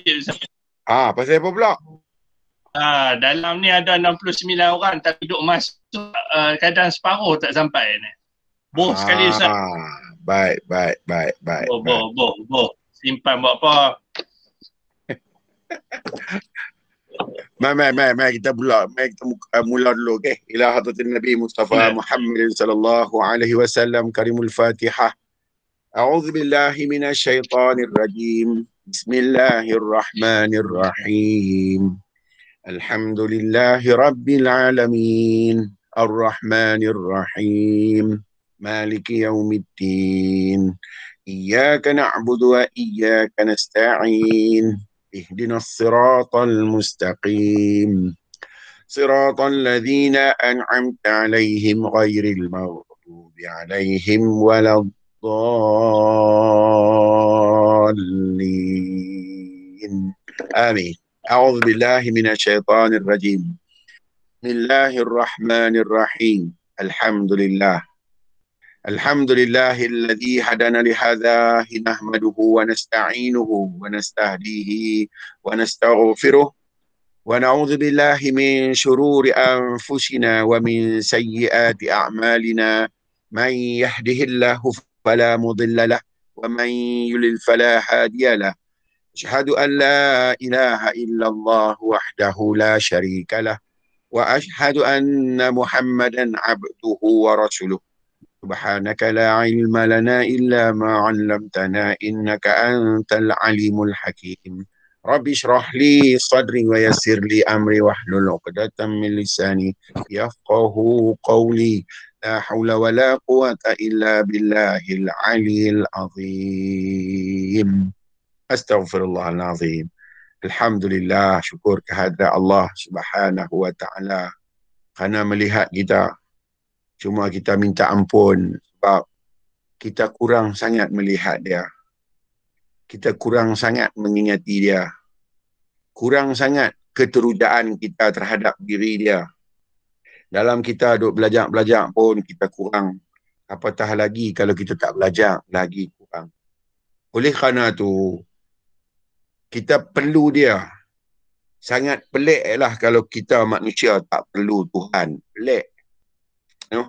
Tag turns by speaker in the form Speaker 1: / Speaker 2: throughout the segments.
Speaker 1: Ustaz.
Speaker 2: Pasal apa pula?
Speaker 1: Dalam ni ada 69 orang tapi duk masuk kadang separuh tak sampai ni. Boh sekali Ustaz.
Speaker 2: Baik.
Speaker 1: Boh. Simpan buat apa?
Speaker 2: Mai kita mula dulu, okey. Ila hadratin Nabi Mustafa Muhammad sallallahu alaihi wasallam, karimul Fatihah. A'udzu billahi minasy syaithanir rajim. Bismillahirrahmanirrahim. Alhamdulillahi rabbil alamin. Arrahmanir rahim. Maliki yaumiddin. Iyyaka na'budu wa iyyaka nasta'in. Ihdinas siratal mustaqim. Siratal ladzina an'amta 'alaihim ghairil maghdubi 'alaihim waladdallin. Amin. A'udzu billahi minasy syaithanir rajim. Bismillahirrahmanirrahim. Alhamdulillah. Alhamdulillahilladzi hadana lihadza nahmaduhu wa nasta'inuhu wa nastahdihi wa nastaghfiruh wa na'udzu billahi min shururi anfusina wa min sayyiati a'malina. Man yahdihillahu fala mudilla lahu wa man yudlil fala hadiya lahu. Asyhadu an la ilaha illallah wahdahu la syarika lah wa asyhadu anna Muhammadan abduhu wa rasuluh. Subhanaka la ilma lana illa ma 'allamtana innaka antal alimul hakim. Rabbi shrah li sadri wa yassir li amri wahlul 'uqdatam min lisani yafqahu qawli. La haula wa la quwata illa billahil aliyil azim. Astaghfirullahalazim. Alhamdulillah, syukur kehadrat Allah Subhanahu wa taala kerana melihat kita. Cuma kita minta ampun sebab kita kurang sangat melihat dia. Kita kurang sangat mengingati dia. Kurang sangat keterujaan kita terhadap diri dia. Dalam kita duk belajar pun kita kurang. Apatah lagi kalau kita tak belajar, lagi kurang. Oleh kerana tu, kita perlu dia. Sangat pelik lah kalau kita manusia tak perlu Tuhan. Pelik.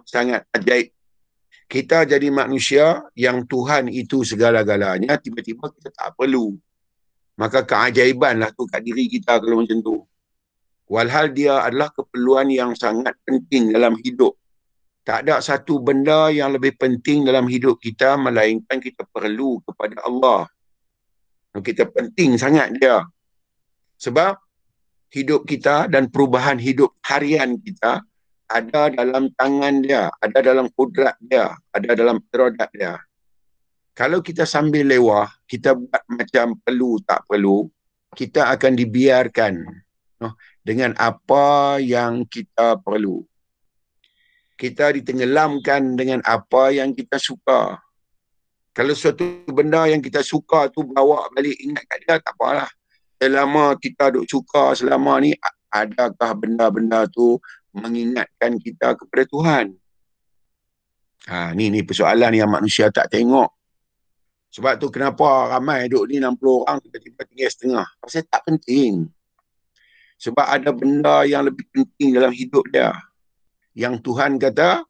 Speaker 2: Sangat ajaib. Kita jadi manusia yang Tuhan itu segala-galanya, tiba-tiba kita tak perlu. Maka keajaibanlah tu kat diri kita kalau macam tu. Walhal dia adalah keperluan yang sangat penting dalam hidup. Tak ada satu benda yang lebih penting dalam hidup kita melainkan kita perlu kepada Allah. Kita penting sangat dia. Sebab hidup kita dan perubahan hidup harian kita ada dalam tangan dia, ada dalam kudrat dia, ada dalam iradat dia. Kalau kita sambil lewah, kita buat macam perlu tak perlu, kita akan dibiarkan dengan apa yang kita perlu. Kita ditenggelamkan dengan apa yang kita suka. Kalau suatu benda yang kita suka tu bawa balik ingat kat dia, tak apalah. Selama kita duk suka selama ni, adakah benda-benda tu mengingatkan kita kepada Tuhan? Ni persoalan yang manusia tak tengok. Sebab tu kenapa ramai duk ni 60 orang tiba-tiba tinggal setengah. Pasal tak penting. Sebab ada benda yang lebih penting dalam hidup dia. Yang Tuhan kata,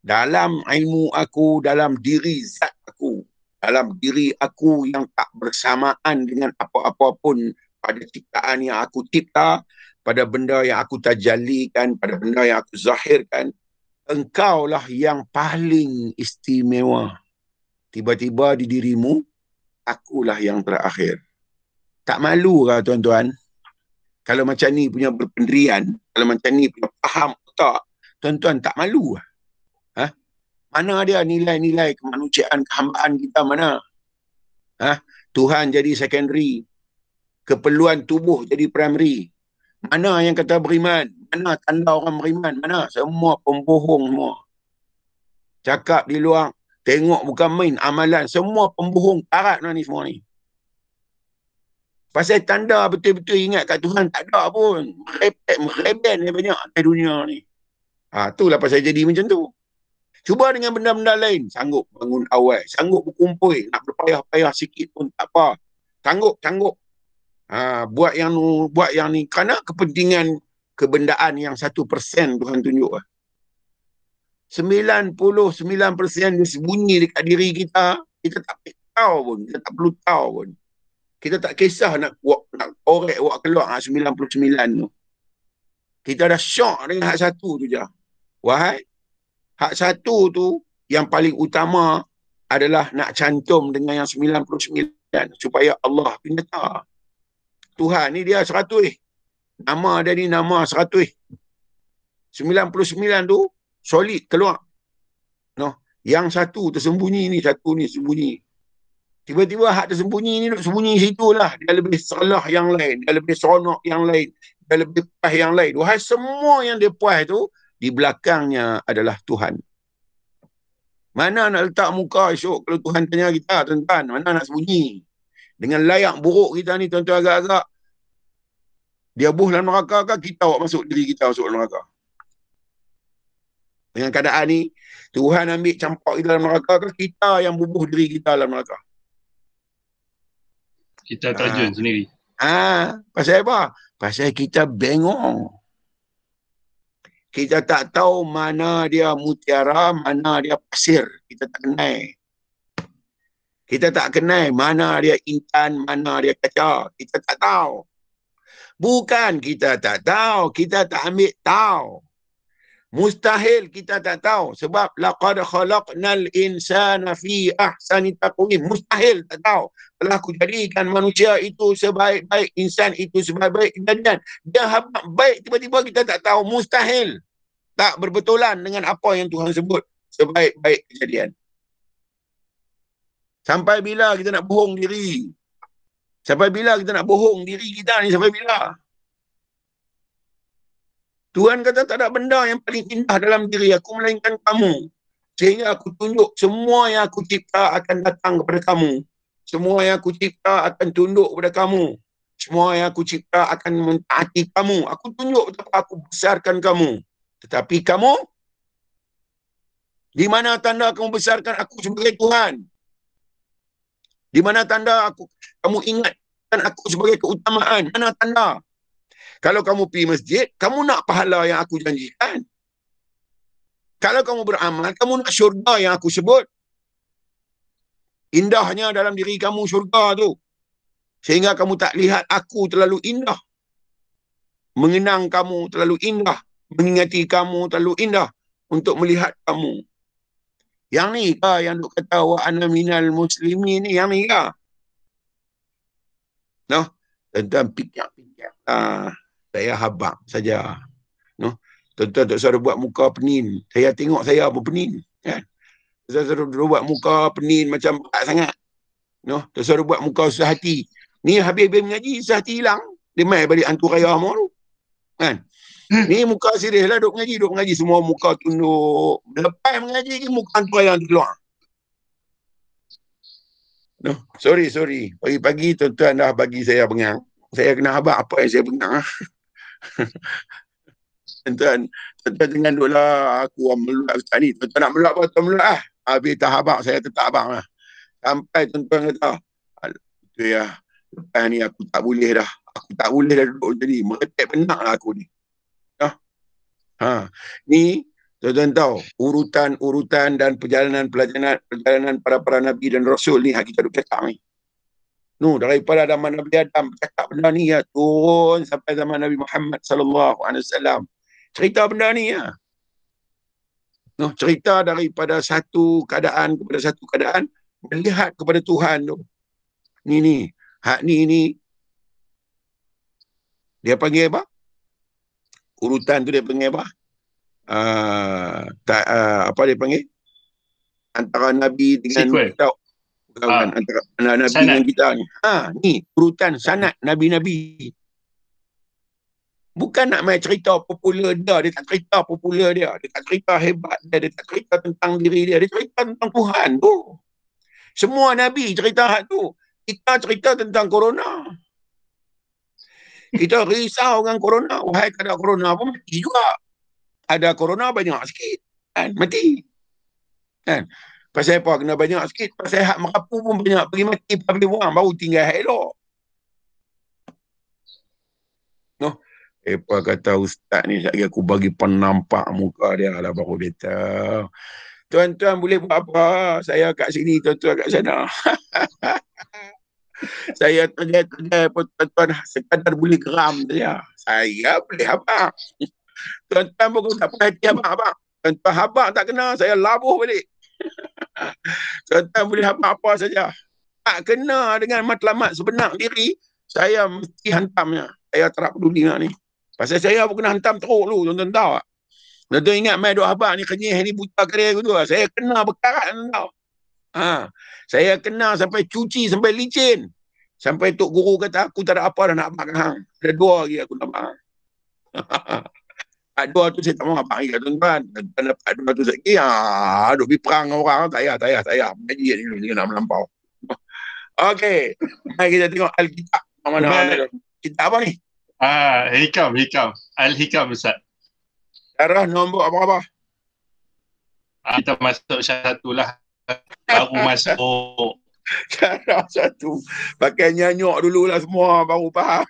Speaker 2: dalam ilmu aku, dalam diri zat aku, dalam diri aku yang tak bersamaan dengan apa-apa pun pada ciptaan yang aku cipta, pada benda yang aku tajallikan, pada benda yang aku zahirkan, engkaulah yang paling istimewa. Tiba-tiba di dirimu, akulah yang terakhir. Tak malu ke tuan-tuan? Kalau macam ni punya berpendirian, kalau macam ni punya faham tak, tuan-tuan tak malu? Mana dia nilai-nilai kemanusiaan, kehambaan kita mana? Tuhan jadi secondary, keperluan tubuh jadi primary. Mana yang kata beriman? Mana tanda orang beriman? Mana? Semua pembohong semua. Cakap di luar, tengok bukan main amalan, semua pembohong karat ni semua ni. Pasal tanda betul-betul ingat kat Tuhan tak ada pun. Mereben ni banyak di dunia ni. Itulah pasal jadi macam tu. Cuba dengan benda-benda lain. Sanggup bangun awal. Sanggup berkumpul. Nak berpayah-payah sikit pun tak apa. Sanggup. Buat yang ni kerana kepentingan kebendaan yang 1% Tuhan tunjuk. 99% dia sembunyi dekat diri kita. Kita tak tahu pun. Kita tak perlu tahu pun. Kita tak kisah nak korek buat keluar 99 tu. Kita dah syok dengan hak satu tu je. Wahai, hak satu tu yang paling utama adalah nak cantum dengan yang 99 supaya Allah pinta. Tuhan ni dia 100. Nama dia ni nama 100. 99 tu solid keluar. No, yang satu tersembunyi ni, satu ni sembunyi. Tiba-tiba hak tersembunyi ni duk sembunyi situ lah. Dia lebih salah yang lain, dia lebih seronok yang lain, dia lebih puas yang lain. Wahai, semua yang dia puas tu di belakangnya adalah Tuhan. Mana nak letak muka esok kalau Tuhan tanya kita, tuan-tuan, mana nak sembunyi? Dengan layak buruk kita ni, tuan-tuan, agak-agak dia buh dalam neraka ke kita awak masuk diri kita masuk dalam neraka? Dengan keadaan ni, Tuhan ambil campak kita dalam neraka ke kita yang bubuh diri kita dalam neraka?
Speaker 1: Kita terjun sendiri.
Speaker 2: Pasal apa? Pasal kita bengong. Kita tak tahu mana dia mutiara, mana dia pasir. Kita tak kenal. Kita tak kenal mana dia intan, mana dia kaca. Kita tak tahu. Bukan kita tak tahu, kita tak ambil tahu. Mustahil kita tak tahu. Sebab laqad khalaqnal insana fi ahsani taqwim. Mustahil tak tahu. Telah aku jadikan manusia itu sebaik-baik, insan itu sebaik-baik kejadian. Dia habaq baik, tiba-tiba kita tak tahu. Mustahil. Tak berbetulan dengan apa yang Tuhan sebut sebaik-baik kejadian. Sampai bila kita nak bohong diri? Sampai bila kita nak bohong diri kita ni? Sampai bila? Tuhan kata tak ada benda yang paling indah dalam diri aku melainkan kamu. Sehingga aku tunjuk semua yang aku cipta akan datang kepada kamu. Semua yang aku cipta akan tunduk kepada kamu. Semua yang aku cipta akan mentaati kamu. Aku tunjuk betapa aku besarkan kamu. Tetapi kamu, di mana tanda kamu besarkan aku sebagai Tuhan? Di mana tanda kamu ingatkan aku sebagai keutamaan? Mana tanda? Kalau kamu pergi masjid, kamu nak pahala yang aku janjikan. Kalau kamu beramal, kamu nak syurga yang aku sebut. Indahnya dalam diri kamu syurga tu. Sehingga kamu tak lihat aku terlalu indah. Mengenang kamu terlalu indah. Mengingati kamu terlalu indah untuk melihat kamu. Yang ni kah yang duk kata wa ana minal muslimin ni? Yang ni kah? No? Tentang pikir-pikir. Saya habaq saja. No? Tuan-tuan tak suruh buat muka penin. Saya tengok saya pun penin. Kan? Tak suruh buat muka penin macam berat sangat. No? Tak suruh buat muka susah hati. Ni habis-habis mengaji, susah hati hilang. Dia main balik hantu raya semua tu. Kan? Ni muka serius lah duk mengaji. Semua muka tunduk. Lepas mengaji ni muka hantu raya nanti keluar. No? Sorry. Pagi-pagi tuan-tuan dah bagi saya bengang. Saya kena habaq apa yang saya bengang. Tuan-tuan jangan duduklah aku meluat ustaz ni. Tuan-tuan nak meluat apa? Tuan meluat lah. Habis tak habaq, saya tetap habaq lah. Sampai tuan-tuan kata, itu ya, lepas ni aku tak boleh dah. Aku tak boleh dah duduk jadi. Meretek benak lah aku ni. Ni, tuan-tuan tahu, urutan dan perjalanan para nabi dan rasul ni, hak kita duduk cakap ni. Daripada zaman Nabi Adam cakap benda ni ya, turun sampai zaman Nabi Muhammad sallallahu alaihi wasallam. Cerita benda ni ya. Cerita daripada satu keadaan kepada satu keadaan, melihat kepada Tuhan tu. Ni. Hak ni dia panggil apa? Urutan tu dia panggil apa? Apa dia panggil? Antara Nabi dengan kita. Antara Nabi sanad dengan kita ni. Ni urutan sanad Nabi-Nabi. Bukan nak main cerita popular dia tak cerita popular dia tak cerita hebat dia tak cerita tentang diri dia cerita tentang Tuhan tu. Semua Nabi cerita hak tu. Kita cerita tentang corona. Kita risau dengan corona. Wahai, tak ada corona pun mati juga. Ada corona banyak sikit. Kan? Mati. Kan? Pasal apa kena banyak sikit? Pasal hak merapu pun banyak. Pergi mati, pergi buang. Baru tinggal hak elok. Mereka kata ustaz ni lagi aku bagi penampak muka dia lah baru kata. Tuan-tuan boleh buat apa? Saya kat sini, tuan-tuan kat sana. Saya kedai pun tuan-tuan sekadar boleh geram saja. Saya boleh habaq. Tuan-tuan pun tak pernah hati habaq. Tuan-tuan habaq tak kena, saya labuh balik. Tuan-tuan boleh habaq apa saja. Tak kena dengan matlamat sebenar diri, saya mesti hantamnya. Saya tak peduli nak ni. Pasal saya pun kena hantam teruk dulu, tuan-tuan tahu tak? Tuan-tuan ingat mai duk habaq ni kenyih ni buta kerja aku tu. Saya kena berkarat tuan tahu. Saya kena sampai cuci sampai licin. Sampai tok guru kata aku tak ada apa dah nak abang hang. Ada 2 lagi aku nak abang. Dua tu saya tak mau abang lagi tuan-tuan. Dan dapat 2 tu lagi. Duk pergi perang dengan orang. Tak payah. Mengaji ni nak melampau. Okey. Mari kita tengok Alkitab. Mana kitab apa ni?
Speaker 1: Hikam. Al-Hikam Ustaz.
Speaker 2: Darah nombor apa-apa?
Speaker 1: Kita masuk satu lah. Baru masuk.
Speaker 2: Darah 1. Pakai nyanyuk dululah semua baru faham.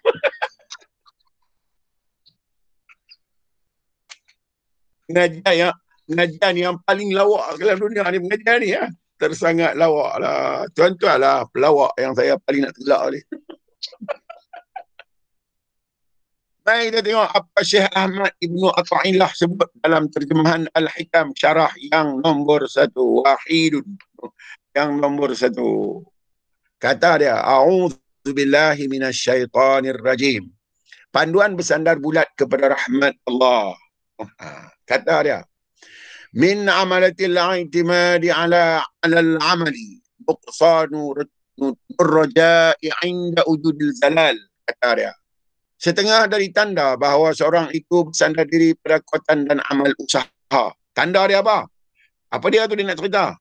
Speaker 2: Pengajian yang paling lawak dalam dunia ni pengajian ni ya. Tersangat lawak lah. Tuan-tuan lah pelawak yang saya paling nak telak ni. Mari kita tengok apa Syekh Ahmad Ibnu Athaillah sebut dalam terjemahan Al-Hikam syarah yang nombor 1. Wahidun. Yang nombor 1. Kata dia, A'udzubillahi minasyaitanir rajim. Panduan bersandar bulat kepada rahmat Allah. Kata dia, min amalatil i'timadi ala al-amali nuqsanu raja'i 'inda wujudil zalal. Kata dia, setengah dari tanda bahawa seorang itu bersandar diri pada kekuatan dan amal usaha. Tanda dia apa? Apa dia tu dia nak cerita?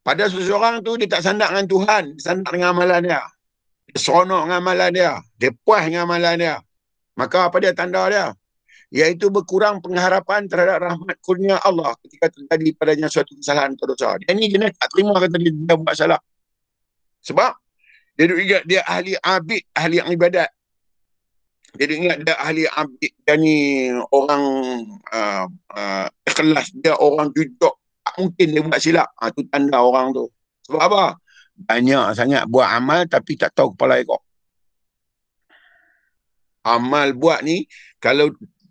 Speaker 2: Pada seseorang tu dia tak sandar dengan Tuhan, dia sandar dengan amalan dia. Dia seronok dengan amalan dia. Dia puas dengan amalan dia. Maka apa dia tanda dia? Iaitu berkurang pengharapan terhadap rahmat kurnia Allah ketika terjadi padanya suatu kesalahan atau dosa. Dia ni jenis tak terima kata dia buat salah. Sebab dia ingat dia ahli abid, ahli ibadat. Dia ingat dia ahli abid, dia ni orang ikhlas, dia orang jujur. Tak mungkin dia buat silap. Tu tanda orang tu. Sebab apa? Banyak sangat buat amal tapi tak tahu kepala ekor. Amal buat ni,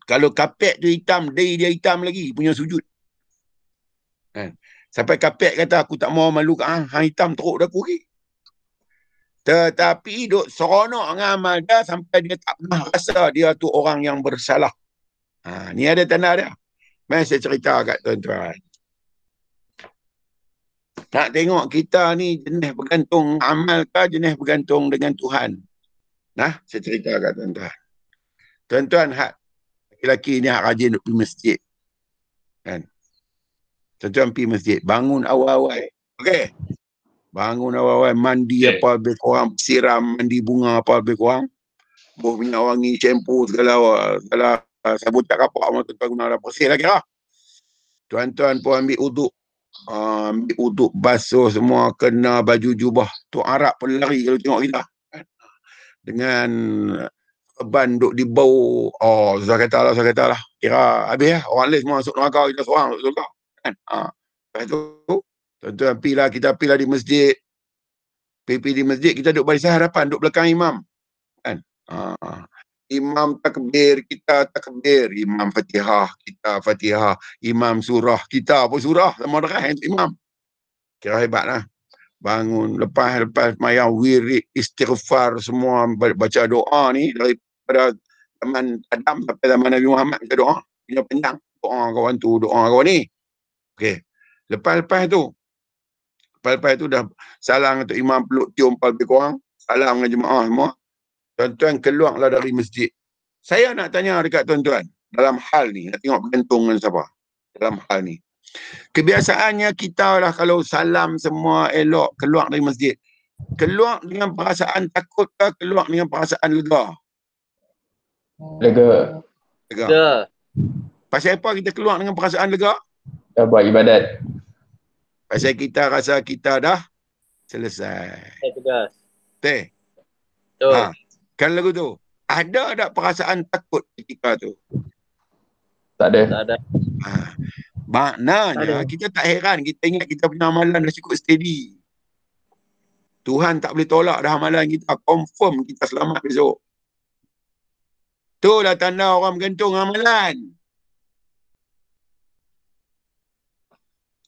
Speaker 2: kalau kapek tu hitam, dia hitam lagi punya sujud. Sampai kapek kata aku tak mau malu kat hang hitam teruk dah aku lagi. Tetapi duk seronok dengan amal dia sampai dia tak pernah rasa dia tu orang yang bersalah. Ni ada tanda dia. Mari saya cerita kat tuan-tuan. Nak tengok kita ni jenis bergantung amal ke jenis bergantung dengan Tuhan. Nah, saya cerita kat tuan-tuan. Tuan-tuan lelaki ni rajin pergi masjid. Kan? Tuan-tuan pergi masjid, bangun awal-awal. Okey. Bangun awal-awal, mandi apa lebih kurang, siram mandi bunga apa lebih kurang. Buh minyak wangi, shampoo segala sabun tak kapak tuan-tuan guna dah bersih lagi lah. Tuan-tuan pun ambil uduk. Ambil uduk, basuh semua, kena baju jubah. Tu Arab pun lari kalau tengok kita. Dengan ban duk di bau. Saya kata lah. Kira habis lah. Orang lain semua masuk neraka, kita seorang masuk surga. Kan? Lepas tu, tuan-tuan kita pergilah di masjid. Pergi di masjid, kita duduk barisan hadapan, duduk belakang imam. Kan? Imam takbir, kita takbir. Imam Fatihah, kita Fatihah. Imam surah, kita pun surah. Sama dengan imam. Kira hebat lah. Bangun, lepas mayang wirid, istighfar, semua baca doa ni. Daripada zaman Adam sampai zaman Nabi Muhammad, kita doa. Punya panjang. Doa kawan tu, doa kawan ni. Okey. Lepas tu dah salam untuk imam peluk tium lebih kurang. Salam dengan jemaah semua. Tuan-tuan keluarlah dari masjid. Saya nak tanya dekat tuan-tuan. Dalam hal ni, nak tengok bergantung dengan siapa. Dalam hal ni. Kebiasaannya kita lah kalau salam semua elok keluar dari masjid. Keluar dengan perasaan takut ke keluar dengan perasaan lega?
Speaker 3: Lega.
Speaker 2: Pasal apa kita keluar dengan perasaan lega?
Speaker 3: Dah buat ibadat.
Speaker 2: Pasal kita rasa kita dah selesai.
Speaker 3: Tugas.
Speaker 2: Betul?
Speaker 3: Betul.
Speaker 2: Kan lagu tu. Ada tak perasaan takut ketika tu?
Speaker 3: Tak ada.
Speaker 4: Tak ada.
Speaker 2: Maknanya
Speaker 4: Tak ada.
Speaker 2: kita tak heran, kita ingat kita punya amalan dah cukup steady. Tuhan tak boleh tolak dah amalan kita, confirm kita selamat besok. Itulah tanda orang bergantung amalan.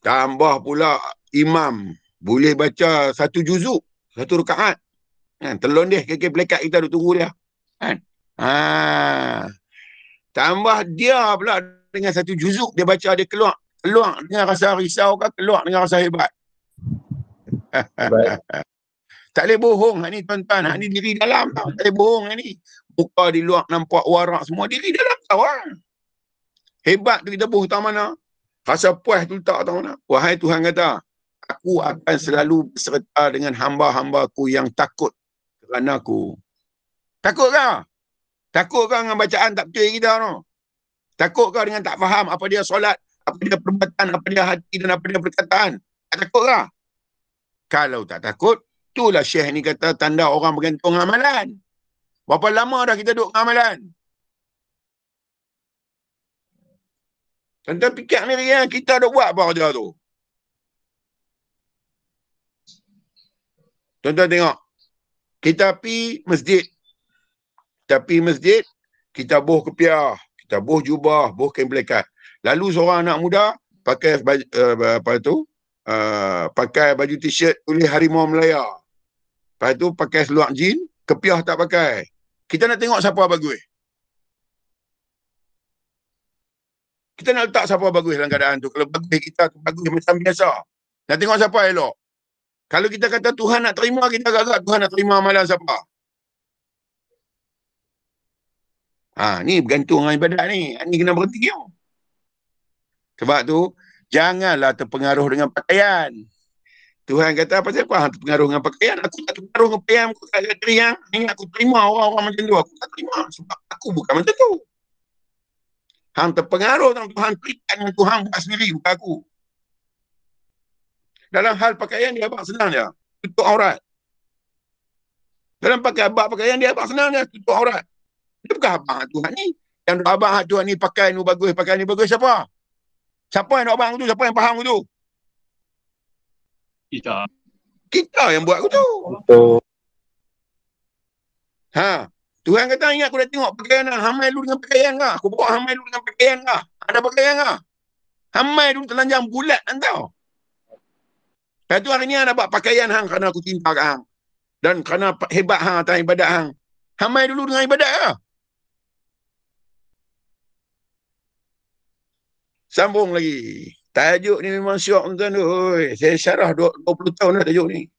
Speaker 2: Tambah pula imam boleh baca satu juzuk, satu rakaat. Telon dia, kekek pelekat kita duk tunggu dia. Kan? Tambah dia pula dengan satu juzuk dia baca, dia keluar dengan rasa risau ke, keluar dengan rasa hebat. Tak boleh bohong hak ni tuan-tuan, hak ni diri dalam tau. Tak boleh bohong hak ni. Muka di luar nampak warak semua, diri dalam tahu lah. Hebat tu kita bohong tahu mana. Rasa puas tu tak tahu mana. Wahai Tuhan kata, aku akan selalu berserta dengan hamba-hambaku yang takut kerana aku. Takut ke? Takut ke dengan bacaan tak betul kita tu? Takut ke dengan tak faham apa dia solat, apa dia perbuatan, apa dia hati dan apa dia perkataan? Tak takut ke? Kalau tak takut, itulah Syekh ni kata tanda orang bergantung amalan. Berapa lama dah kita duduk amalan? Tuan-tuan fikir ni kita dah buat apa kerja tu? Tuan-tuan tengok. Kita pergi masjid. Kita boh kepiah, kita boh jubah, boh kain pelekat. Lalu seorang anak muda pakai pakai baju t-shirt tulis Harimau Melaya. Lepas tu pakai seluar jin, kepiah tak pakai. Kita nak tengok siapa bagus. Kita nak letak siapa bagus dalam keadaan tu. Kalau bagus kita tu bagus macam biasa. Nak tengok siapa elok. Kalau kita kata Tuhan nak terima, kita agak-agak Tuhan nak terima amalan siapa. Ni bergantung dengan ibadat ni. Ni kena berhenti tau. Sebab tu, janganlah terpengaruh dengan pakaian. Tuhan kata, apa siapa hang terpengaruh dengan pakaian? Aku tak terpengaruh dengan pakaian. Aku tak teriang. Ingat aku terima orang-orang macam tu. Aku tak terima. Sebab aku bukan macam tu. Hang terpengaruh dengan Tuhan. Terikat dengan Tuhan buat sendiri. Bukan aku. Dalam hal pakaian, dia abang senang je. Tutup aurat. Dalam pakaian, dia abang senang je. Tutup aurat. Dia bukan abang Tuhan ni. Yang abang Tuhan ni pakai ni bagus, pakai ni bagus. Siapa? Siapa yang nak abang tu? Siapa yang faham tu? Kita yang buat tu.
Speaker 3: Betul.
Speaker 2: Tuhan kata, ingat aku dah tengok pakaian lah. Hamai lu dengan pakaian kah? Aku bawa hamai lu dengan pakaian kah? Ada pakaian kah? Hamai lu telanjang bulat kan tau. Lepas tu hari ni hang dapat pakaian hang kerana aku cinta kat hang. Dan kerana hebat hang atas ibadat hang. Hamai dulu dengan ibadat kah? Sambung lagi. Tajuk ni memang syok tuan-tuan tu. Saya syarah 20 tahun dah tajuk ni.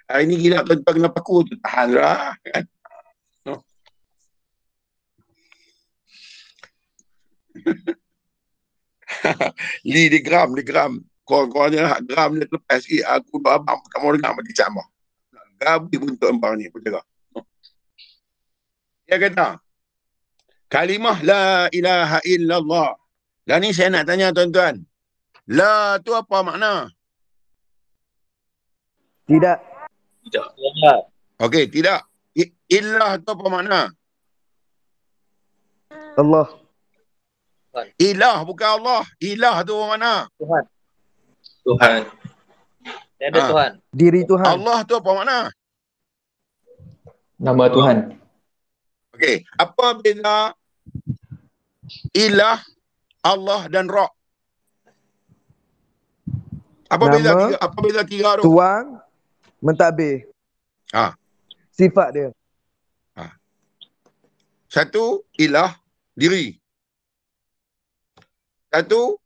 Speaker 2: Hari ni gila tuan-tuan kenapa aku tu tahan lah. Kan? No. Di gram. Korang-korang hak gram dia terlepas sikit. Aku doa abang. Kamu dengar mati sama. Gabi untuk abang ni. Aku cakap. Dia kata, kalimah la ilaha illallah. Dan ni saya nak tanya tuan-tuan. La tu apa makna?
Speaker 5: Tidak.
Speaker 2: Okey, tidak. Illah tu apa makna?
Speaker 5: Allah.
Speaker 2: Ilah bukan Allah. Ilah tu apa makna?
Speaker 4: Tuhan. Tiada Tuhan.
Speaker 5: Diri Tuhan.
Speaker 2: Allah tu apa makna?
Speaker 3: Nama Tuhan.
Speaker 2: Okey, apa beza ilah, Allah dan Ra'? Apa beza tiga tu?
Speaker 5: Tuang, mentadbir. Sifat dia.
Speaker 2: Satu, ilah, diri. Satu,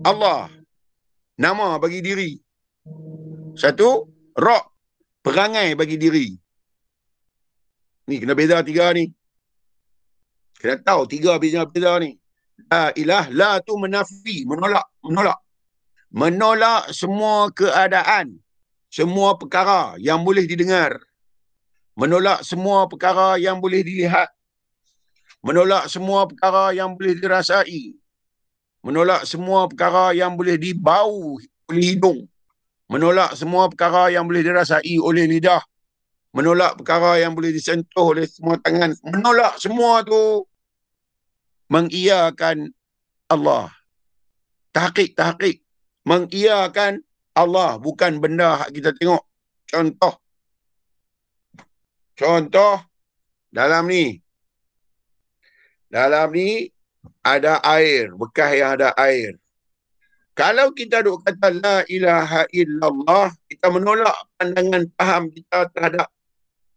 Speaker 2: Allah, nama bagi diri. Satu, Ra', perangai bagi diri. Ni kena beza tiga ni. Kena tahu tiga beza ni. La ilah, la tu menafi, menolak. Menolak semua keadaan, semua perkara yang boleh didengar. Menolak semua perkara yang boleh dilihat. Menolak semua perkara yang boleh dirasai. Menolak semua perkara yang boleh dibau oleh hidung. Menolak semua perkara yang boleh dirasai oleh lidah. menolak perkara yang boleh disentuh oleh semua tangan, menolak semua tu, mengiyakan Allah. Tahqiq, mengiyakan Allah, bukan benda hak kita tengok. Contoh, dalam ni ada air, bekas yang ada air. Kalau kita duk kata la ilaha illallah, kita menolak pandangan faham kita terhadap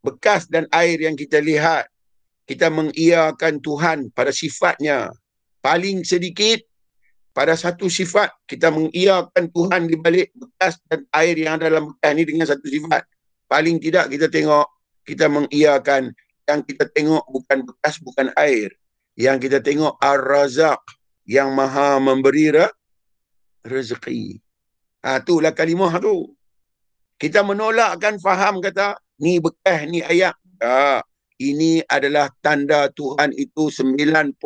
Speaker 2: bekas dan air yang kita lihat. Kita mengiyakan Tuhan pada sifatnya. Paling sedikit, pada satu sifat, kita mengiyakan Tuhan di balik bekas dan air yang ada dalam bekas ni dengan satu sifat. Paling tidak kita tengok, kita mengiyakan. Yang kita tengok bukan bekas, bukan air. Yang kita tengok Ar-Razaq, yang maha memberi rezeki. Itulah kalimah tu. Kita menolakkan faham kata, ni bekas, ni ayat. Ini adalah tanda Tuhan itu 99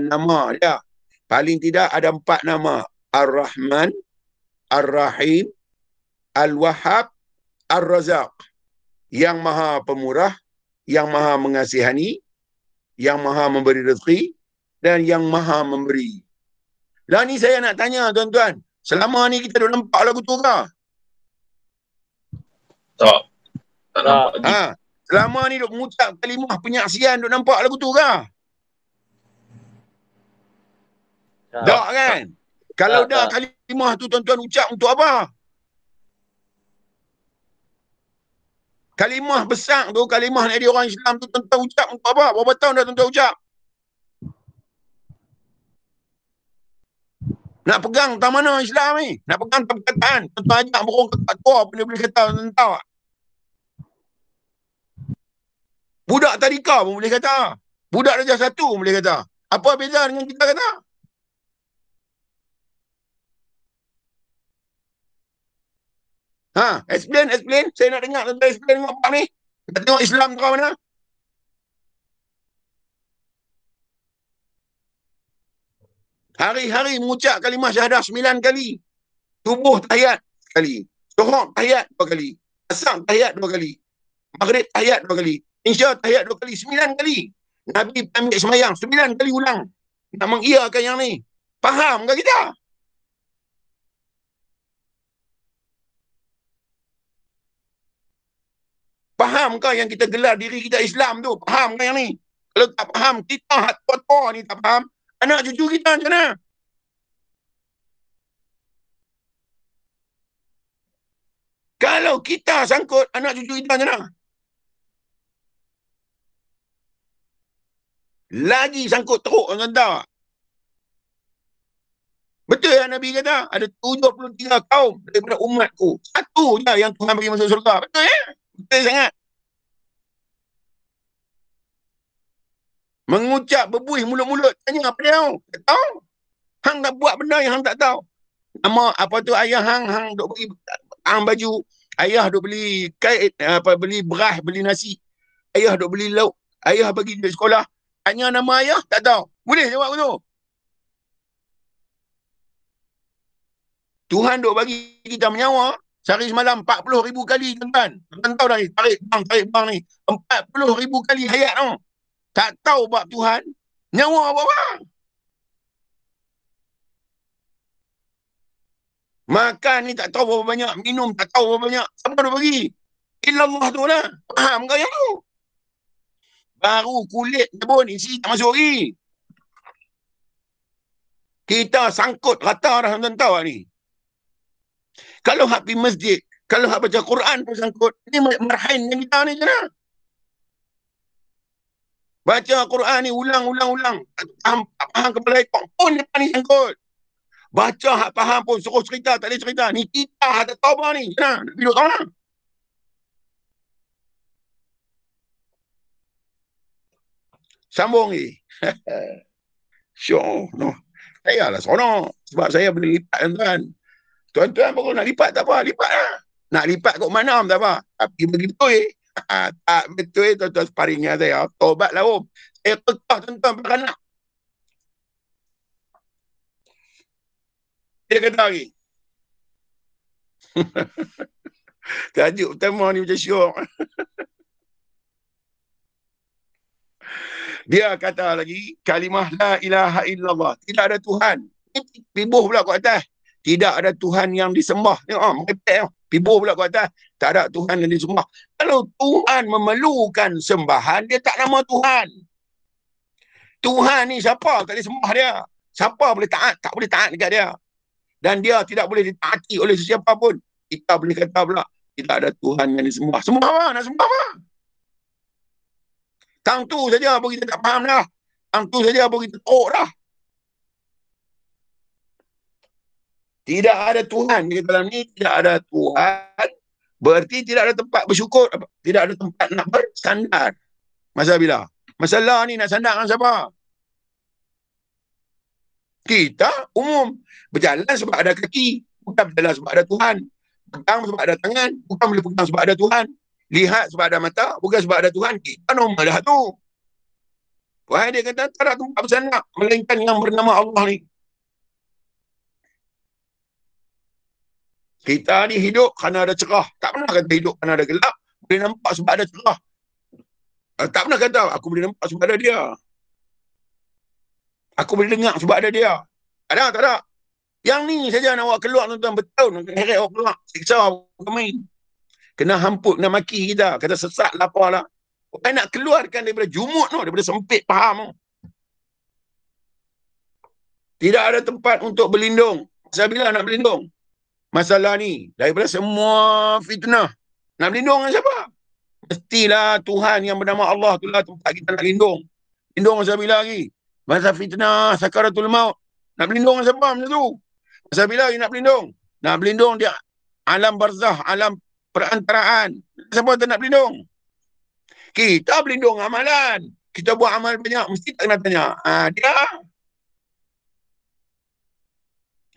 Speaker 2: nama dia. Paling tidak ada 4 nama. Ar-Rahman, Ar-Rahim, Al-Wahhab, Ar-Razaq. Yang maha pemurah, yang maha mengasihani, yang maha memberi rezeki, dan yang maha memberi. Lah ni saya nak tanya tuan-tuan, selama ni kita dah nampak lagu tu ke?
Speaker 3: Tak nampak.
Speaker 2: Selama ni duk mengucap kalimah penyaksian, duk nampak lagu tu ke? Tak kan? Kalau dah kalimah tu tuan-tuan ucap untuk apa? Kalimah besar tu, kalimah nak jadi orang Islam tu tuan-tuan ucap untuk apa? Berapa tahun dah tuan-tuan ucap? Nak pegang tak mana Islam ni? Nak pegang tak perkataan? Tuan-tuan ajak burung ketak tua boleh kata tuan tahu tak? Budak tadika pun boleh kata. Budak darjah 1 pun boleh kata. Apa beza dengan kita kata? Explain. Saya nak dengar tuan-tuan explain tengok apa ni. Kita tengok Islam tu mana? Hari-hari mengucap kalimah syahadah 9 kali. Subuh tahiyat sekali. Zuhur tahiyat 2 kali. Asar tahiyat 2 kali. Maghrib tahiyat 2 kali. Isya tahiyat 2 kali. 9 kali. Nabi ambil semayang 9 kali ulang. Nak mengiyakan yang ni. Faham ke kita? Faham ke yang kita gelar diri kita Islam tu? Faham ke yang ni? Kalau tak faham, kita tua-tua ni tak faham. Anak cucu kita macam mana? Kalau kita sangkut, anak cucu kita macam mana? Lagi sangkut teruk, tuan-tuan. Betul yang Nabi kata, ada 73 kaum daripada umatku. Satu je yang Tuhan bagi masuk surga. Betul ya? Betul sangat. Mengucap berbuih mulut-mulut. Tanya apa dia tahu? Tak tahu. Hang tak buat benda yang hang tak tahu. Nama apa tu ayah hang duk beli baju. Ayah duk beli kait, beli beras, beli nasi. Ayah duk beli lauk. Ayah bagi duit sekolah. Tanya nama ayah, tak tahu. Boleh jawab tu. Tuhan duk bagi kita menyawa sehari semalam 40,000 kali, tuan-tuan. Tuan tahu dah ni, tarik bang ni. 40,000 kali hayat tu. Tak tahu bab Tuhan, nyawa apa-apa. Makan ni tak tahu berapa banyak, minum tak tahu berapa banyak. Siapa dah bagi? Illallah tu lah. Faham ke yang tu? Baru kulit pun isi tak masuk lagi. Kita sangkut rata dah, tuan tahu ni. Kalau hak pergi masjid, kalau hak baca Quran pun sangkut. Ini marhain yang kita ni je lah. Baca Quran ni ulang. Faham kepala ekor pun depan ni sangkut. Baca hak faham pun suruh cerita, tak boleh cerita. Ni kita hak tak tahu apa ni. Nah, nak duduk sana. Sambung ni. Syok. No. Saya lah seronok. Sebab saya boleh lipat, tuan-tuan. Tuan-tuan baru nak lipat tak apa. Lipat lah. Nak lipat kat mana tak apa. Tapi begitu tak betul tuan-tuan sparingnya saya. Tobat lah om. Saya kekah tuan-tuan beranak. Dia kata lagi. Tajuk pertama ni macam syok. Dia kata lagi, kalimah la ilaha illallah. Tidak ada Tuhan. Pibuh pula kat atas. Tidak ada Tuhan yang disembah. Tengok, pibuh pula kat atas. Tak ada Tuhan yang disembah. Kalau Tuhan memerlukan sembahan, dia tak nama Tuhan. Tuhan ni siapa tak boleh sembah dia? Siapa boleh taat? Tak boleh taat dekat dia. Dan dia tidak boleh ditaati oleh sesiapa pun. Kita boleh kata pula, tidak ada Tuhan yang disembah. Sembah apa? Nak sembah apa? Tang tu saja pun kita tak faham dah. Tang tu saja pun kita teruk dah. Tidak ada Tuhan di dalam ni, tidak ada Tuhan. Berarti tidak ada tempat bersyukur, tidak ada tempat nak bersandar. Masa bila? Masalah ni nak sandar dengan siapa? Kita umum berjalan sebab ada kaki, bukan berjalan sebab ada Tuhan. Pegang sebab ada tangan, bukan boleh pegang sebab ada Tuhan. Lihat sebab ada mata, bukan sebab ada Tuhan. Kita normal dah tu. Wahai dia kata, tak ada tempat bersandar melainkan yang bernama Allah ni. Kita ni hidup kerana ada cerah. Tak pernah kata hidup kerana ada gelap. Boleh nampak sebab ada cerah. Tak pernah kata aku boleh nampak sebab ada dia. Aku boleh dengar sebab ada dia. Tak ada, tak ada. Yang ni saja nak awak keluar tuan-tuan, bertahun nak heret awak keluar. Siksa awak main. Kena hampuk, kena maki kita. Kata sesat, lapar lah. Orang nak keluarkan daripada jumut tu, daripada sempit faham tu. Tidak ada tempat untuk berlindung. Masa bila nak berlindung? Masalah ni, daripada semua fitnah. Nak berlindung dengan siapa? Mestilah Tuhan yang bernama Allah tu lah tempat kita nak lindung. Lindung masa bila lagi? Masa fitnah, sakaratul maut. Nak berlindung dengan siapa macam tu? Masa bila lagi nak berlindung? Nak berlindung dia alam barzah, alam perantaraan. Siapa tu nak berlindung? Kita berlindung amalan. Kita buat amal banyak, mesti tak kena tanya. Dia.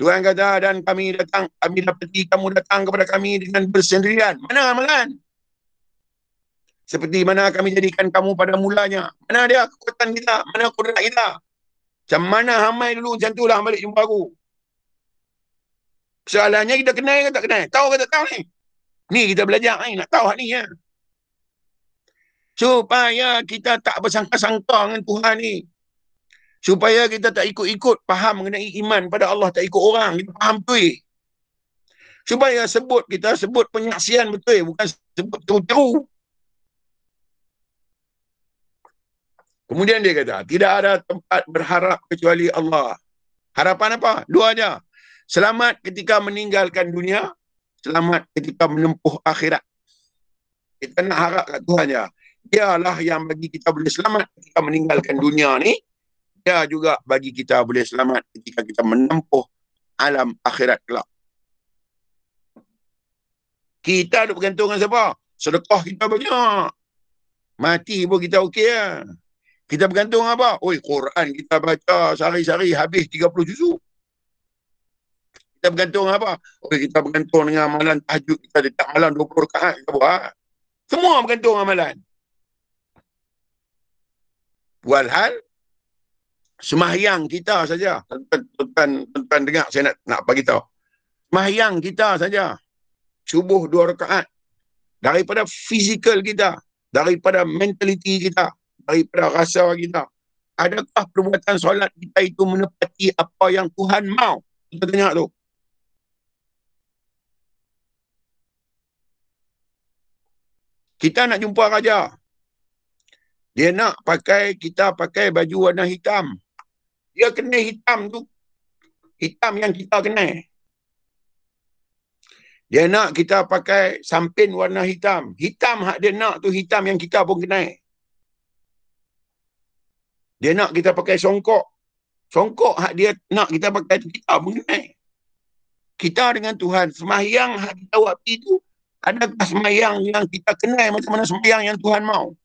Speaker 2: Tuhan kata, dan kami dapati kamu datang kepada kami dengan bersendirian. Mana amalan? Seperti mana kami jadikan kamu pada mulanya. Mana dia kekuatan kita? Mana kudrat kita? Macam mana Hamai dulu, macam itulah balik jumpa aku. Soalannya kita kenal ke tak kenal? Tahu ke tak tahu ni? Ni kita belajar ni, nak tahu ni ya. Supaya kita tak bersangka-sangka dengan Tuhan ni. Supaya kita tak ikut-ikut faham mengenai iman pada Allah, tak ikut orang. Kita faham betul. Supaya kita sebut penyaksian betul, bukan sebut teru-teru. Kemudian dia kata, tidak ada tempat berharap kecuali Allah. Harapan apa? Dua aja. Selamat ketika meninggalkan dunia, selamat ketika menempuh akhirat. Kita nak harap kat Tuhan je. Dialah yang bagi kita boleh selamat ketika meninggalkan dunia ni. Dia juga bagi kita boleh selamat ketika kita menempuh alam akhirat kelak. Kita ada bergantung dengan siapa? Sedekah kita banyak. Mati pun kita okey lah. Kita bergantung apa? Oi, Quran kita baca sehari-hari habis 30 juzuk. Kita bergantung apa? Oi, kita bergantung dengan amalan tahajud kita dekat malam 20 rakaat kita buat. Semua bergantung amalan. Walhal sembahyang kita saja. Tuan-tuan dengar, saya nak bagi tahu. Sembahyang kita saja. Subuh 2 rakaat. Daripada fizikal kita, daripada mentaliti kita, daripada rasa kita. Adakah perbuatan solat kita itu menepati apa yang Tuhan mahu? Kita tanya tu. Kita nak jumpa raja. Dia nak kita pakai baju warna hitam. Dia kena hitam tu. Hitam yang kita kena. Dia nak kita pakai sampin warna hitam. Hitam hak dia nak tu hitam yang kita pun kena. Dia nak kita pakai songkok. Songkok hak dia nak kita pakai tu kita pun kena. Kita dengan Tuhan. Sembahyang hak kita waktu itu. Adakah sembahyang yang kita kenal macam mana sembahyang yang Tuhan mahu?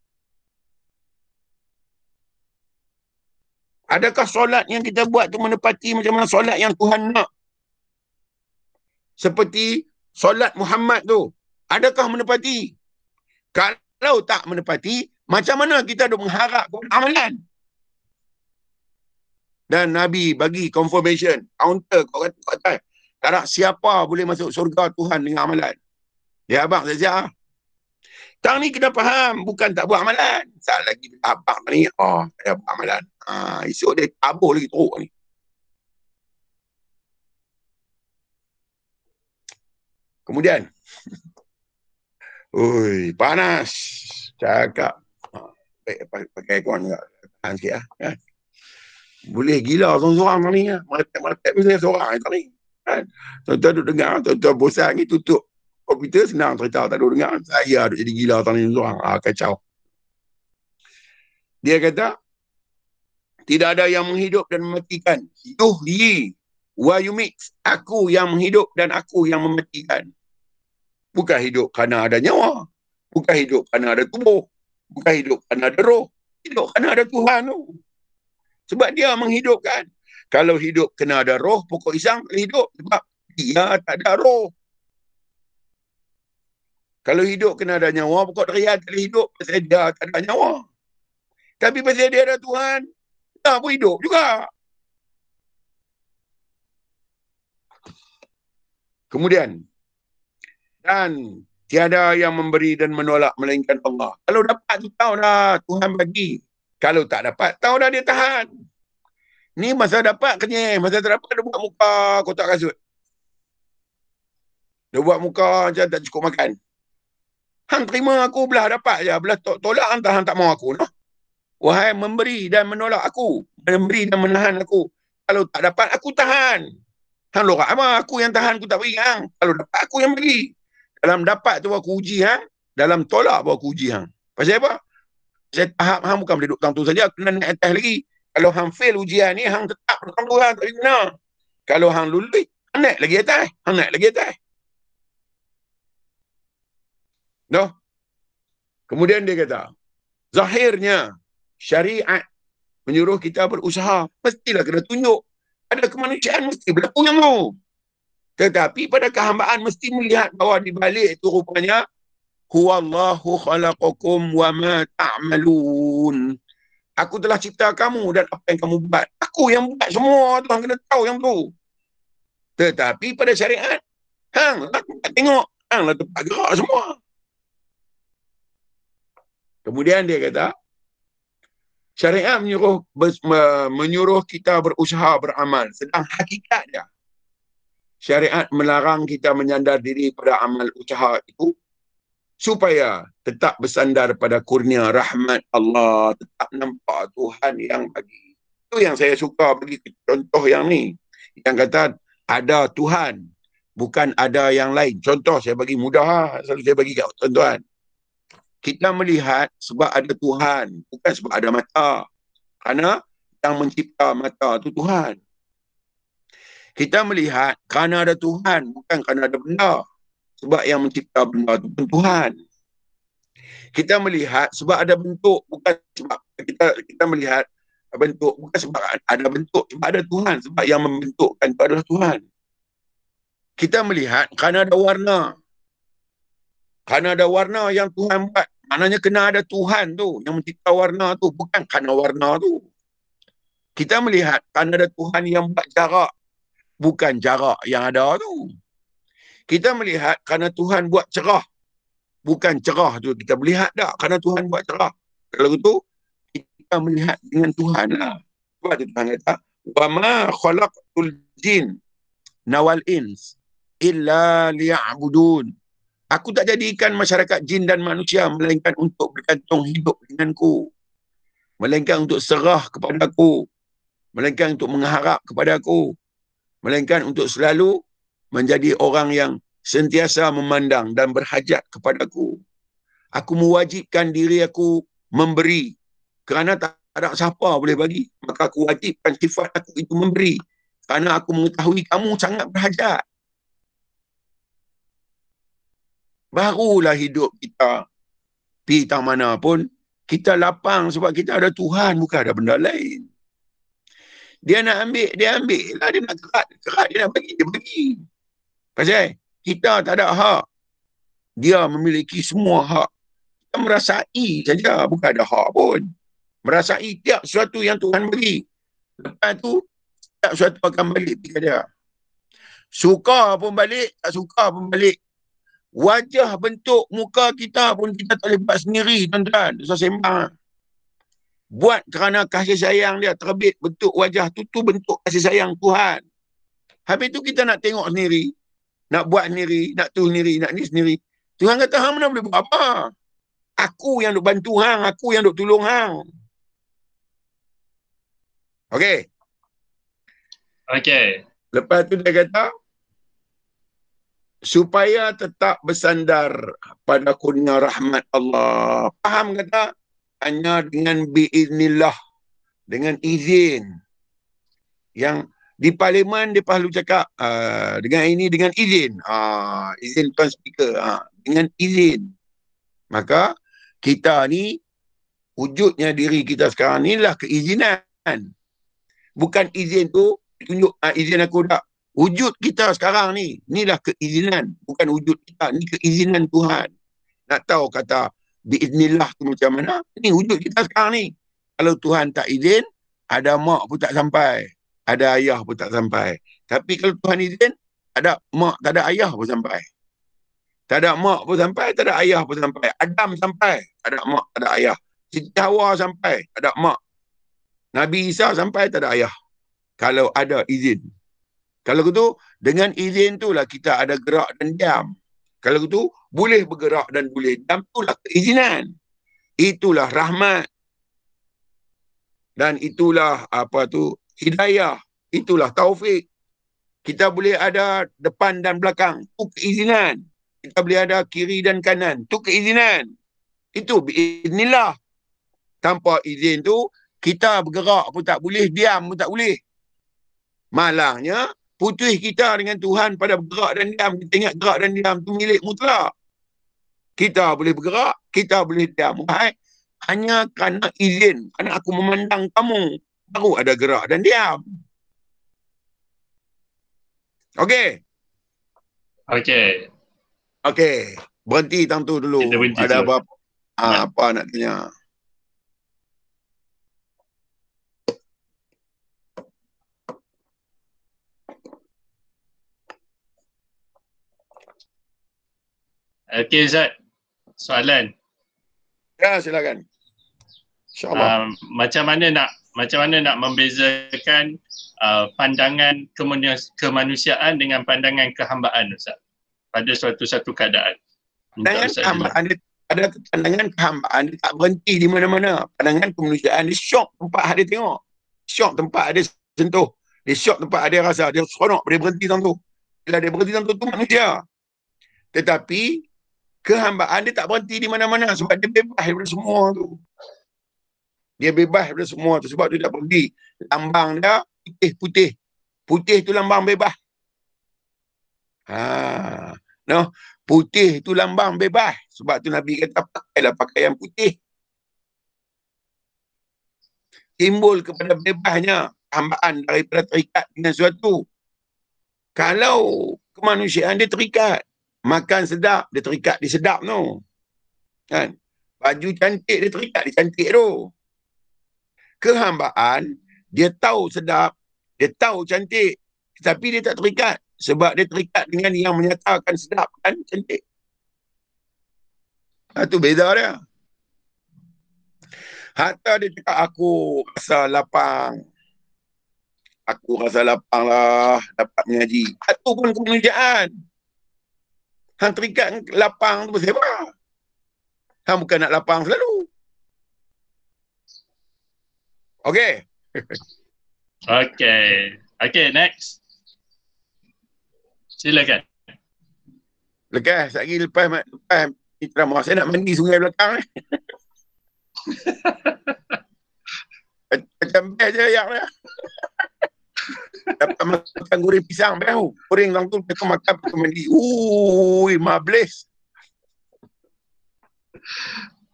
Speaker 2: Adakah solat yang kita buat tu menepati macam mana solat yang Tuhan nak? Seperti solat Muhammad tu. Adakah menepati? Kalau tak menepati, macam mana kita ada mengharap amalan? Dan Nabi bagi confirmation. Counter kat atas. Tak siapa boleh masuk surga Tuhan dengan amalan. Ya abang saja. Tang ni kena faham, bukan tak buat amalan. Saat lagi abang ni, tak ada buat amalan. Esok dia tabuh lagi teruk ni. Kemudian, oi, panas. Cakap. Pakai aircon juga. Tahan sikit lah. Kan? Boleh gila seorang-seorang tang ni. Meletak-meletak pun saya seorang tang ni. Kan? Tuan-tuan duduk dengar, tuan-tuan bosan ni tutup komputer, senang cerita, tak duduk dengar. Saya duduk jadi gila tang ni seorang. Kacau. Dia kata, tidak ada yang menghidup dan mematikan. Yuhyi wa yumit. Aku yang menghidup dan aku yang mematikan. Bukan hidup kerana ada nyawa. Bukan hidup kerana ada tubuh. Bukan hidup kerana ada roh. Hidup kerana ada Tuhan tu. Sebab dia menghidupkan. Kalau hidup kena ada roh, pokok pisang tak hidup. Sebab dia tak ada roh. Kalau hidup kena ada nyawa, pokok durian tak hidup. Pasal dia tak ada nyawa. Tapi pasal dia ada Tuhan, dia pun hidup juga. Kemudian, dan tiada yang memberi dan menolak melainkan Allah. Kalau dapat tu tahu dah Tuhan bagi. Kalau tak dapat, tahu dah dia tahan. Ni masa dapat kenyang, masa tak dapat dia buat muka kotak kasut. Dia buat muka macam tak cukup makan. Hang terima aku belah dapat je, belah tolak hang tak mau aku. No? Wahai memberi dan menolak aku, memberi dan menahan aku. Kalau tak dapat, aku tahan. Hang lorak apa? Aku yang tahan, aku tak beri hang. Kalau dapat, aku yang bagi. Dalam dapat tu aku uji hang, dalam tolak aku uji hang. Pasal apa? Saya tahap hang bukan boleh duduk tang tu saja, kena naik atas lagi. Kalau hang fail ujian ni, hang tetap tang tu hang, tak boleh guna. Kalau hang lulus, hang naik lagi atas. Hang naik lagi atas. No? Kemudian dia kata, zahirnya syariat menyuruh kita berusaha. Mestilah kena tunjuk. Ada kemanusiaan mesti berlaku yang tu. Tetapi pada kehambaan mesti melihat bahawa di balik itu rupanya huwallahu khalaqakum wa ma ta'malun. Aku telah cipta kamu dan apa yang kamu buat. Aku yang buat semua tu. Hang kena tahu yang tu. Tetapi pada syariat, hang lah tempat tengok. Hang lah tempat gerak semua. Kemudian dia kata, syariat menyuruh kita berusaha beramal. Sedang hakikat dia, syariat melarang kita menyandar diri pada amal usaha itu supaya tetap bersandar pada kurnia rahmat Allah, tetap nampak Tuhan yang bagi. Itu yang saya suka bagi contoh yang ni. Yang kata ada Tuhan, bukan ada yang lain. Contoh saya bagi mudah, selalu saya bagi kat tuan-tuan. Kita melihat sebab ada Tuhan, bukan sebab ada mata. Kerana yang mencipta mata itu Tuhan. Kita melihat kerana ada Tuhan, bukan kerana ada benda. Sebab yang mencipta benda itu pun Tuhan. Kita melihat sebab ada bentuk, bukan sebab kita melihat bentuk, bukan sebab ada bentuk, sebab ada Tuhan. Sebab yang membentukkan itu adalah Tuhan. Kita melihat kerana ada warna. Kerana ada warna yang Tuhan buat. Maknanya kena ada Tuhan tu yang mencipta warna tu, bukan kerana warna tu. Kita melihat kerana ada Tuhan yang buat jarak, bukan jarak yang ada tu. Kita melihat kerana Tuhan buat cerah, bukan cerah tu kita melihat tak, kerana Tuhan buat cerah. Kalau itu kita melihat dengan Tuhan lah. Sebab tu Tuhan kata, wa ma khalaqtul jin nawal ins illa liya'budun. Aku tak jadikan masyarakat jin dan manusia melainkan untuk bergantung hidup denganku. Melainkan untuk serah kepada aku. Melainkan untuk mengharap kepada aku. Melainkan untuk selalu menjadi orang yang sentiasa memandang dan berhajat kepada aku. Aku mewajibkan diri aku memberi. Kerana tak ada siapa boleh bagi. Maka aku wajibkan sifat aku itu memberi. Kerana aku mengetahui kamu sangat berhajat. Barulah hidup kita pergi tang mana pun kita lapang sebab kita ada Tuhan, bukan ada benda lain. Dia nak ambil, dia ambil lah. Dia nak kerat, dia nak bagi, dia bagi. Pasal kita tak ada hak. Dia memiliki semua hak. Kita merasai saja, bukan ada hak pun. Merasai tiap sesuatu yang Tuhan bagi. Lepas tu, tiap sesuatu akan balik kepada dia. Suka pun balik, tak suka pun balik. Wajah bentuk muka kita pun kita tak boleh buat sendiri, tuan-tuan. Susah sembang. Buat kerana kasih sayang dia terbit bentuk wajah tu bentuk kasih sayang Tuhan. Habis tu kita nak tengok sendiri, nak buat sendiri, nak tu sendiri, nak ni sendiri. Tuhan kata, hang mana boleh buat apa? Aku yang duk bantu hang, aku yang duk tolong hang. Okey.
Speaker 1: Okey.
Speaker 2: Lepas tu dia kata, supaya tetap bersandar pada kurnia rahmat Allah. Faham kata? Hanya dengan biiznillah, dengan izin. Yang di parlimen dia perlu cakap dengan ini dengan izin. Izin tuan speaker. Dengan izin. Maka kita ni wujudnya diri kita sekarang ni lah keizinan. Bukan izin tu tunjuk izin aku tak. Wujud kita sekarang ni, inilah keizinan. Bukan wujud kita, ni keizinan Tuhan. Nak tahu kata biiznillah tu macam mana? Ni wujud kita sekarang ni. Kalau Tuhan tak izin, ada mak pun tak sampai. Ada ayah pun tak sampai. Tapi kalau Tuhan izin, ada mak, tak ada ayah pun sampai. Tak ada mak pun sampai, tak ada ayah pun sampai. Adam sampai, tak ada mak, tak ada ayah. Siti Hawa sampai, tak ada mak. Nabi Isa sampai, tak ada ayah. Kalau ada izin. Kalau gitu, dengan izin itulah kita ada gerak dan diam. Kalau gitu, boleh bergerak dan boleh diam, itulah keizinan. Itulah rahmat. Dan itulah hidayah. Itulah taufik. Kita boleh ada depan dan belakang. Itu keizinan. Kita boleh ada kiri dan kanan. Itu keizinan. Itu biiznillah. Tanpa izin tu, kita bergerak pun tak boleh, diam pun tak boleh. Malangnya, putih kita dengan Tuhan pada bergerak dan diam. Kita ingat gerak dan diam itu milik mutlak. Kita boleh bergerak, kita boleh diam. Hanya kerana izin, kerana aku memandang kamu, baru ada gerak dan diam. Okey?
Speaker 1: Okey.
Speaker 2: Okey. Berhenti tang tu dulu. Ada apa? Apa nak tanya?
Speaker 1: Okey Zat, soalan.
Speaker 2: Ya, silakan. InsyaAllah.
Speaker 1: Macam mana nak membezakan pandangan kemanusiaan dengan pandangan kehambaan, Ustaz, pada suatu keadaan?
Speaker 2: Pandangan kehambaan, ada pandangan kehambaan dia tak berhenti di mana-mana. Pandangan kemanusiaan dia syok tempat dia tengok. Syok tempat dia sentuh. Dia syok tempat dia rasa. Dia seronok dia berhenti tentu. Bila dia berhenti tentu tu manusia. Tetapi kehambaan dia tak berhenti di mana-mana sebab dia bebas daripada semua tu. Dia bebas daripada semua tu sebab tu dia tak berhenti. Lambang dia putih-putih. Putih tu lambang bebas. Putih tu lambang bebas. Sebab tu Nabi kata pakailah pakaian putih. Simbol kepada bebasnya hambaan daripada terikat dengan sesuatu. Kalau kemanusiaan dia terikat, makan sedap, dia terikat, dia sedap tu. Kan? Baju cantik, dia terikat, dia cantik tu. Kehambaan, dia tahu sedap, dia tahu cantik, tapi dia tak terikat. Sebab dia terikat dengan yang menyatakan sedap dan cantik. Itu beza dia. Hatta dia cakap, aku rasa lapang. Aku rasa lapang lah, dapat mengaji. Itu pun kemanusiaan. Hang terikat lapang tu pasal apa? Hang bukan nak lapang selalu. Okey.
Speaker 1: Okey, next. Silakan.
Speaker 2: Lekas, lepas ceramah saya nak mandi sungai belakang ni. Macam best je yang ni. Dapat makan goreng pisang baru. Goreng langsung aku makan pakai mandi. Ui, mablis.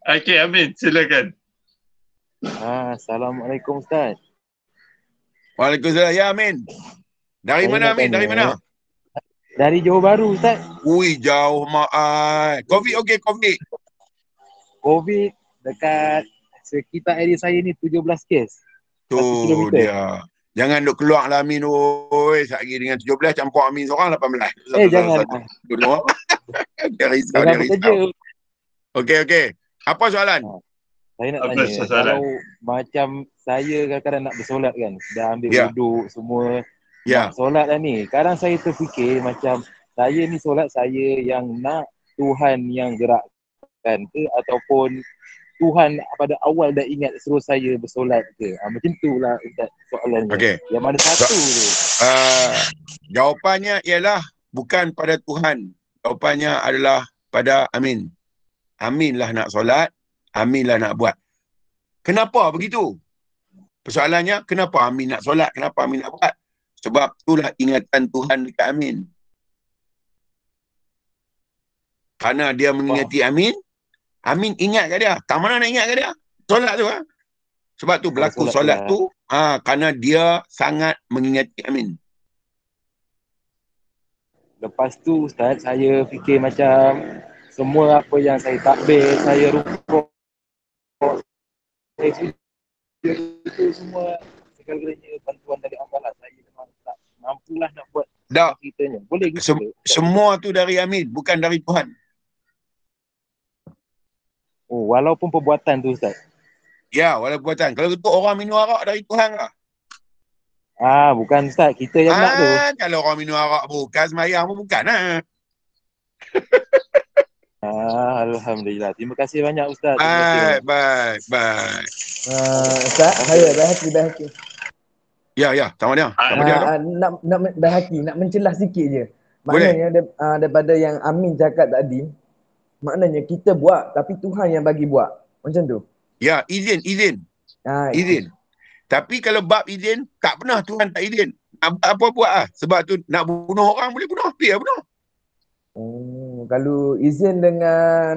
Speaker 1: Okey, Amin, silakan.
Speaker 6: Assalamualaikum Ustaz.
Speaker 2: Waalaikumsalam. Ya, Amin. Dari mana, Amin? Dari mana?
Speaker 6: Dari Johor Bahru, Ustaz.
Speaker 2: Ui, jauh mak. Covid okey, Covid.
Speaker 6: Covid dekat sekitar area saya ni 17 kes.
Speaker 2: Tu dia. Jangan duk keluar lah Amin. Oi, sekali dengan 17 campur Amin seorang 18.
Speaker 6: Jangan.
Speaker 2: Dia risau,
Speaker 6: Jangan
Speaker 2: dia risau.
Speaker 6: bekerja.
Speaker 2: Okey. Apa soalan?
Speaker 6: Saya nak
Speaker 1: Apa
Speaker 6: tanya,
Speaker 1: soalan?
Speaker 6: kalau macam saya kadang-kadang nak bersolat kan, dah ambil wuduk semua, nak solat dah ni. Kadang saya terfikir macam, saya ni solat saya yang nak Tuhan yang gerakkan ke, ataupun Tuhan pada awal dah ingat suruh saya bersolat ke. Macam tu lah Ustaz soalannya.
Speaker 2: Okey.
Speaker 6: Yang mana satu tu?
Speaker 2: Jawapannya ialah bukan pada Tuhan. Jawapannya adalah pada Amin. Amin lah nak solat, Amin lah nak buat. Kenapa begitu? Persoalannya, kenapa Amin nak solat, kenapa Amin nak buat? Sebab itulah ingatan Tuhan dekat Amin. Kerana dia mengingati Amin, Amin ingat kat dia. Tak mana nak ingat kat dia? Solat tu. Sebab tu berlaku solat tu, kerana dia sangat mengingati Amin.
Speaker 6: Lepas tu Ustaz, saya fikir macam semua apa yang saya takbir, saya rukuk, saya sujud, itu semua segala-galanya bantuan dari Allah lah. Saya memang tak mampulah nak buat ceritanya. Boleh gitu?
Speaker 2: Semua tu dari Amin, bukan dari Tuhan.
Speaker 6: Oh, walaupun perbuatan tu Ustaz?
Speaker 2: Ya, walaupun perbuatan. Kalau itu orang minum arak dari Tuhan lah.
Speaker 6: Bukan Ustaz, kita yang nak tu.
Speaker 2: Kalau orang minum arak bukan, semayang pun bukan lah.
Speaker 6: Alhamdulillah. Terima kasih banyak Ustaz.
Speaker 2: Baik.
Speaker 5: Ustaz, saya Bahaki.
Speaker 2: Ya, sama dia.
Speaker 5: Nak mencelah sikit je. Maknanya daripada yang Amin cakap tadi, maknanya kita buat tapi Tuhan yang bagi buat. Macam tu.
Speaker 2: Ya, izin. Izin. Tapi kalau bab izin, tak pernah Tuhan tak izin. Nak buat apa buat lah. Sebab tu nak bunuh orang boleh bunuh. Biar bunuh.
Speaker 5: Kalau izin dengan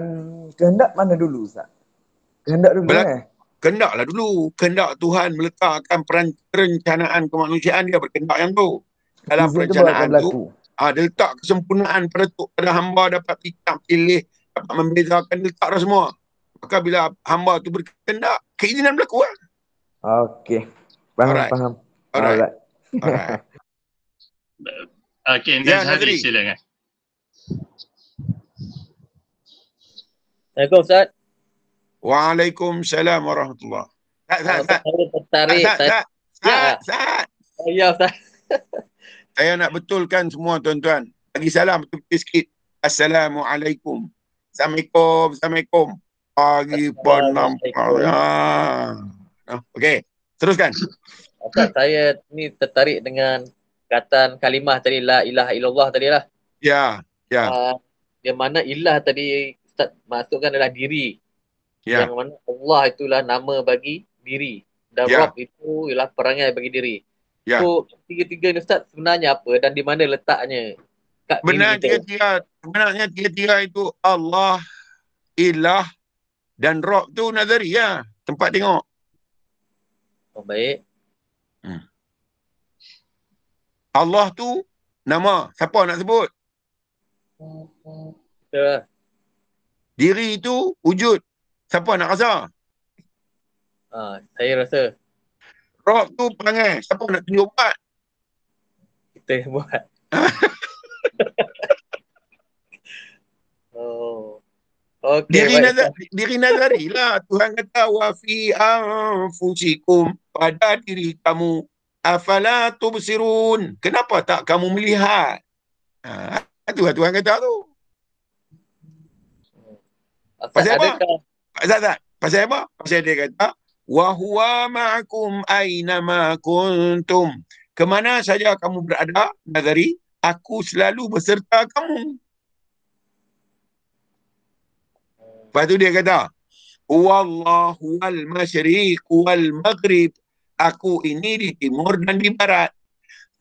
Speaker 5: kehendak mana dulu Ustaz? Kehendak dulu
Speaker 2: Kehendaklah dulu. Kehendak Tuhan meletakkan perencanaan kemanusiaan dia berkehendak yang tu. Dalam perencanaan tu, dia letak kesempurnaan pada hamba dapat pilih, dapat membezakan, letak dah semua. Maka bila hamba tu berkehendak, keizinan berlaku lah.
Speaker 5: Okey. Faham.
Speaker 2: Alright.
Speaker 1: Okey, Nazri silakan.
Speaker 4: Assalamualaikum Ustaz.
Speaker 2: Waalaikumsalam warahmatullahi.
Speaker 4: Saya tertarik.
Speaker 2: Ustaz.
Speaker 4: Ya Ustaz.
Speaker 2: Saya nak betulkan semua tuan-tuan. Bagi salam betul-betul sikit. Assalamualaikum. Assalamualaikum. Pagi pun nampak. Okey, teruskan.
Speaker 4: Ustaz, saya ni tertarik dengan kata kalimah tadi, la ilaha illallah tadi lah.
Speaker 2: Ya.
Speaker 4: Yang mana ilah tadi Ustaz maksudkan adalah diri.
Speaker 2: Ya.
Speaker 4: Yang mana Allah itulah nama bagi diri. Dan Rabb itu ialah perangai bagi diri.
Speaker 2: Ya.
Speaker 4: So, tiga-tiga ni Ustaz sebenarnya apa dan di mana letaknya?
Speaker 2: Sebenarnya tiga-tiga itu Allah, ilah dan Rabb tu nazari ya. Tempat tengok.
Speaker 4: Oh, baik.
Speaker 2: Allah tu nama. Siapa nak sebut?
Speaker 4: Betul.
Speaker 2: Diri itu wujud. Siapa nak rasa?
Speaker 4: Saya rasa.
Speaker 2: Rabb tu perangai. Siapa nak tunjuk buat?
Speaker 4: Kita yang buat. Okay,
Speaker 2: diri nazari lah. Tuhan kata wa fi anfusikum, pada diri kamu, afala tubsirun, kenapa tak kamu melihat? Itu Tuhan kata tu. Pasal apa? Pasal apa? Pasal dia kata wa huwa ma'akum aina ma kuntum, kemana saja kamu berada nazari, aku selalu beserta kamu. Lepas tu dia kata, wallahu wal masyriq wal maghrib, aku ini di timur dan di barat.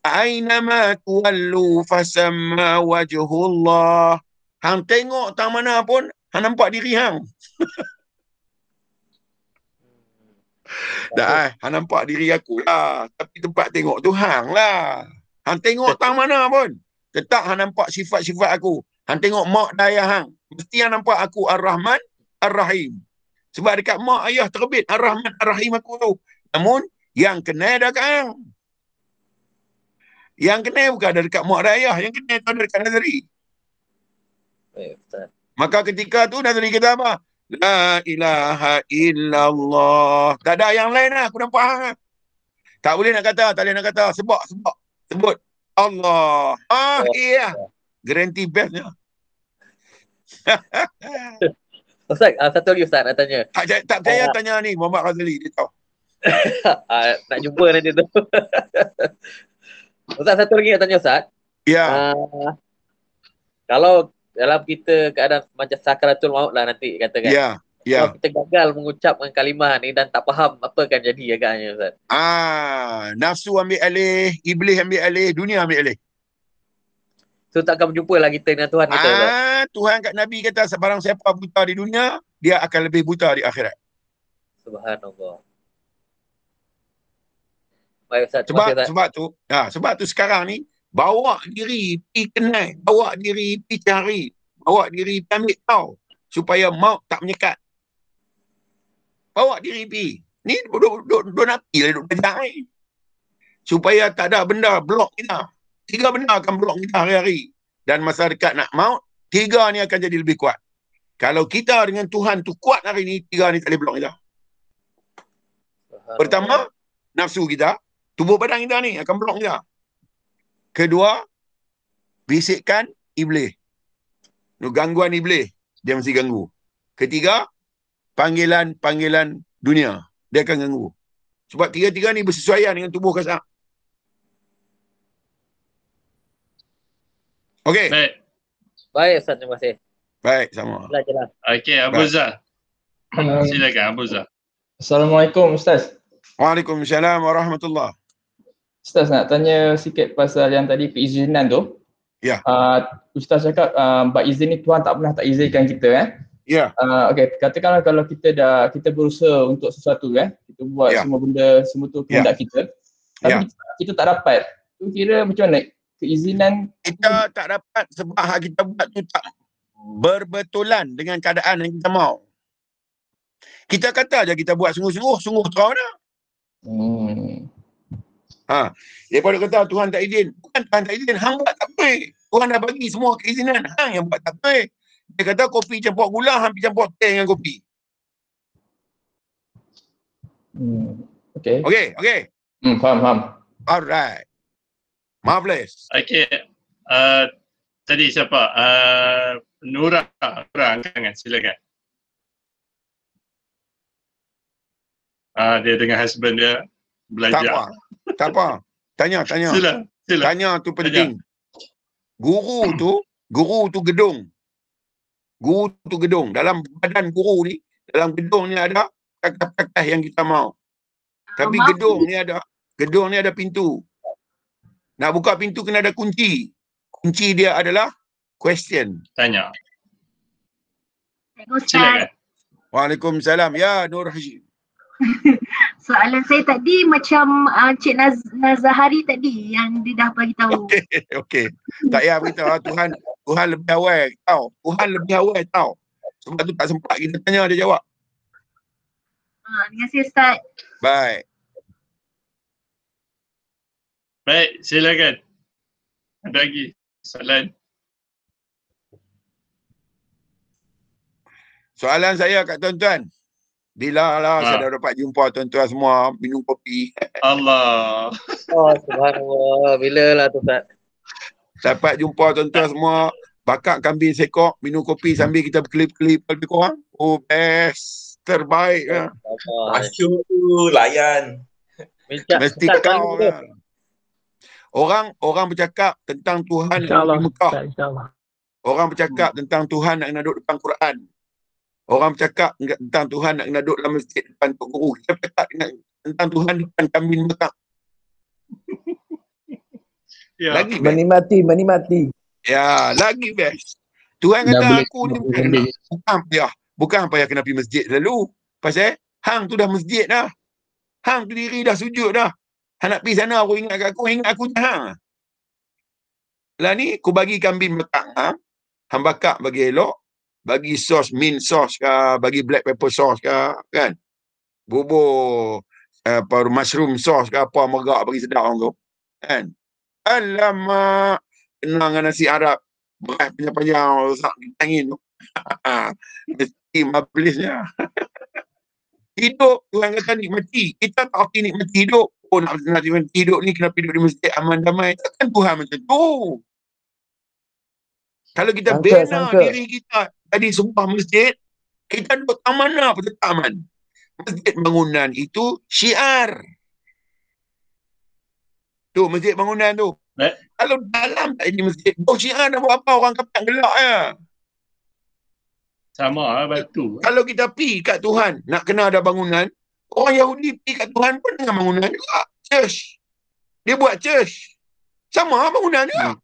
Speaker 2: Ainama tuwallu fasamma wajhullah. Hang tengok tak mana pun, hang nampak diri hang. Dah, hang nampak diri aku lah. Tapi tempat tengok tu hang lah. Hang tengok tak mana pun, tetap hang nampak sifat-sifat aku. Hang tengok mak dan ayah hang, mesti hang nampak aku Ar-Rahman, Ar-Rahim. Sebab dekat mak ayah terbit Ar-Rahman, Ar-Rahim aku tu. Namun, yang kenal dah kat hang. Yang kena bukan ada dekat muak rayah, yang kena tu ada dekat Nazari.
Speaker 4: Baik, Ustaz.
Speaker 2: Maka ketika tu Nazari kata apa? La ilaha illallah. Tak ada yang lain lah, aku nampak hang lah. Tak boleh nak kata, tak boleh nak kata. Sebut Allah. Iya. Garanti bestnya.
Speaker 4: Ustaz, satu lagi Ustaz nak tanya.
Speaker 2: Tak percaya tanya ni Muhammad Ghazali, dia tahu.
Speaker 4: Nak jumpa nanti tu. Ustaz, satu lagi nak tanya Ustaz.
Speaker 2: Ya.
Speaker 4: Kalau dalam kita keadaan macam sakaratul maut lah nanti katakan.
Speaker 2: Ya.
Speaker 4: Kalau kita gagal mengucapkan kalimah ni dan tak faham apa akan jadi agaknya Ustaz.
Speaker 2: Nafsu ambil alih, iblis ambil alih, dunia ambil alih.
Speaker 4: So tak akan berjumpa lah kita dengan Tuhan kita Ustaz.
Speaker 2: Tuhan kat Nabi kata sebarang siapa buta di dunia, dia akan lebih buta di akhirat.
Speaker 4: Subhanallah. Baik Ustaz,
Speaker 2: sebab tu sekarang ni bawa diri pergi kenal, bawa diri pergi cari, bawa diri pergi ambil tahu supaya maut tak menyekat. Bawa diri pergi. Ni duk napi lah, duk belajar ni. Supaya tak ada benda blok kita. 3 benda akan blok kita hari-hari. Dan masa dekat nak maut, 3 ni akan jadi lebih kuat. Kalau kita dengan Tuhan tu kuat hari ni, 3 ni tak boleh blok kita. Pertama, nafsu kita. Tubuh badan kita ni akan blok kita. Kedua, bisikan iblis. Gangguan iblis, dia mesti ganggu. Ketiga, panggilan dunia, dia akan ganggu. Sebab 3 ni bersesuaian dengan tubuh kasar. Okey.
Speaker 4: Baik Ustaz, terima kasih.
Speaker 2: Baik, sama.
Speaker 1: Okey, Abu Zah. Silakan Abu Zah.
Speaker 7: Assalamualaikum Ustaz.
Speaker 2: Waalaikumsalam warahmatullahi.
Speaker 7: Ustaz nak tanya sikit pasal yang tadi perizinan tu.
Speaker 2: Ya.
Speaker 7: Ustaz cakap bab izin ni Tuhan tak pernah tak izinkan kita
Speaker 2: Ya.
Speaker 7: Okey, katakanlah kalau kita berusaha untuk sesuatu kita buat semua benda semua tu kehendak kita. Tapi kita tak dapat. Tu kira macam mana? Keizinan
Speaker 2: kita tak dapat sebab hak kita buat tu tak berbetulan dengan keadaan yang kita mau. Kita kata je kita buat sungguh-sungguh terang dah. Daripada kata Tuhan tak izin. Bukan Tuhan tak izin, hang buat tak apa. Tuhan dah bagi semua keizinan, hang yang buat tak apa. Dia kata kopi campur gula, hang pergi campur teh dengan kopi. Okay.
Speaker 7: Faham.
Speaker 2: Alright. Marvelous.
Speaker 1: Okay. Tadi siapa? Nura angkat, silakan. Dia dengan husband dia belajar.
Speaker 2: Tak apa. Tanya.
Speaker 1: Sila.
Speaker 2: Tanya tu penting. Guru tu gedung. Guru tu gedung. Dalam badan guru ni, dalam gedung ni ada kakas-kakas yang kita mau. Tapi gedung ni ada pintu. Nak buka pintu kena ada kunci. Kunci dia adalah question.
Speaker 1: Tanya.
Speaker 8: Ustaz.
Speaker 2: Waalaikumsalam. Ya, Nur Hashim.
Speaker 8: Soalan saya tadi macam Cik Nazahari tadi yang dia dah bagi tahu.
Speaker 2: Okey. Tak payah beritahu Tuhan lebih awal tahu. Tuhan lebih awal tahu. Sebab tu tak sempat kita tanya dia jawab.
Speaker 8: Terima kasih Ustaz.
Speaker 1: Baik, silakan. Ada lagi soalan?
Speaker 2: Soalan saya kat tuan-tuan. Bila saya dah dapat jumpa tuan-tuan semua minum kopi.
Speaker 1: Allah.
Speaker 4: Subhanallah. Bila lah tu Ustaz?
Speaker 2: Dapat jumpa tuan-tuan semua bakar kambing sekok, minum kopi sambil kita berkelip-kelip lebih kurang. Oh, best. Terbaik lah.
Speaker 3: Asyuk tu layan.
Speaker 2: Mesti kau lah. Orang bercakap tentang Tuhan di Mekah. Orang bercakap tentang Tuhan nak duduk depan Quran. Orang bercakap tentang Tuhan nak duduk dalam masjid depan Tok Guru. Kita bercakap tentang Tuhan depan kambing Mekah. Lagi
Speaker 5: menikmati.
Speaker 2: Ya, lagi best. Tuhan kata aku ni bukan payah kena pergi masjid selalu. Pasal hang tu dah masjid dah. Hang tu diri dah sujud dah. Hang nak pergi sana aku ingat aku hang. Lah ni aku bagi kambing Mekah. Hang bakar bagi elok. Bagi sos mint sauce ke, bagi black pepper sauce ke, kan? Bubur mushroom sauce ke apa, megak bagi sedap orang tu. Kan? Alamak. Kenang dengan nasi Arab. Beras panjang-panjang. Rosak angin tu. Mesti mablisnya. Hidup, Tuhan kata nikmati. Kita tak arti nikmati hidup. Oh, nak nikmati hidup ni, kenapa hidup di masjid aman damai. Takkan Tuhan macam tu. Kalau kita bina diri kita jadi sebuah masjid, kita duduk amanah pun tetap aman. Masjid bangunan itu syiar. Tu, masjid bangunan tu. Kalau dalam tak jadi masjid, syiar dah buat apa? Orang kapat gelak ya.
Speaker 1: Sama lah batu.
Speaker 2: Kalau kita pergi kat Tuhan, nak kena ada bangunan, orang Yahudi pergi kat Tuhan pun dengan bangunan juga. Church. Dia buat church. Sama lah bangunan juga.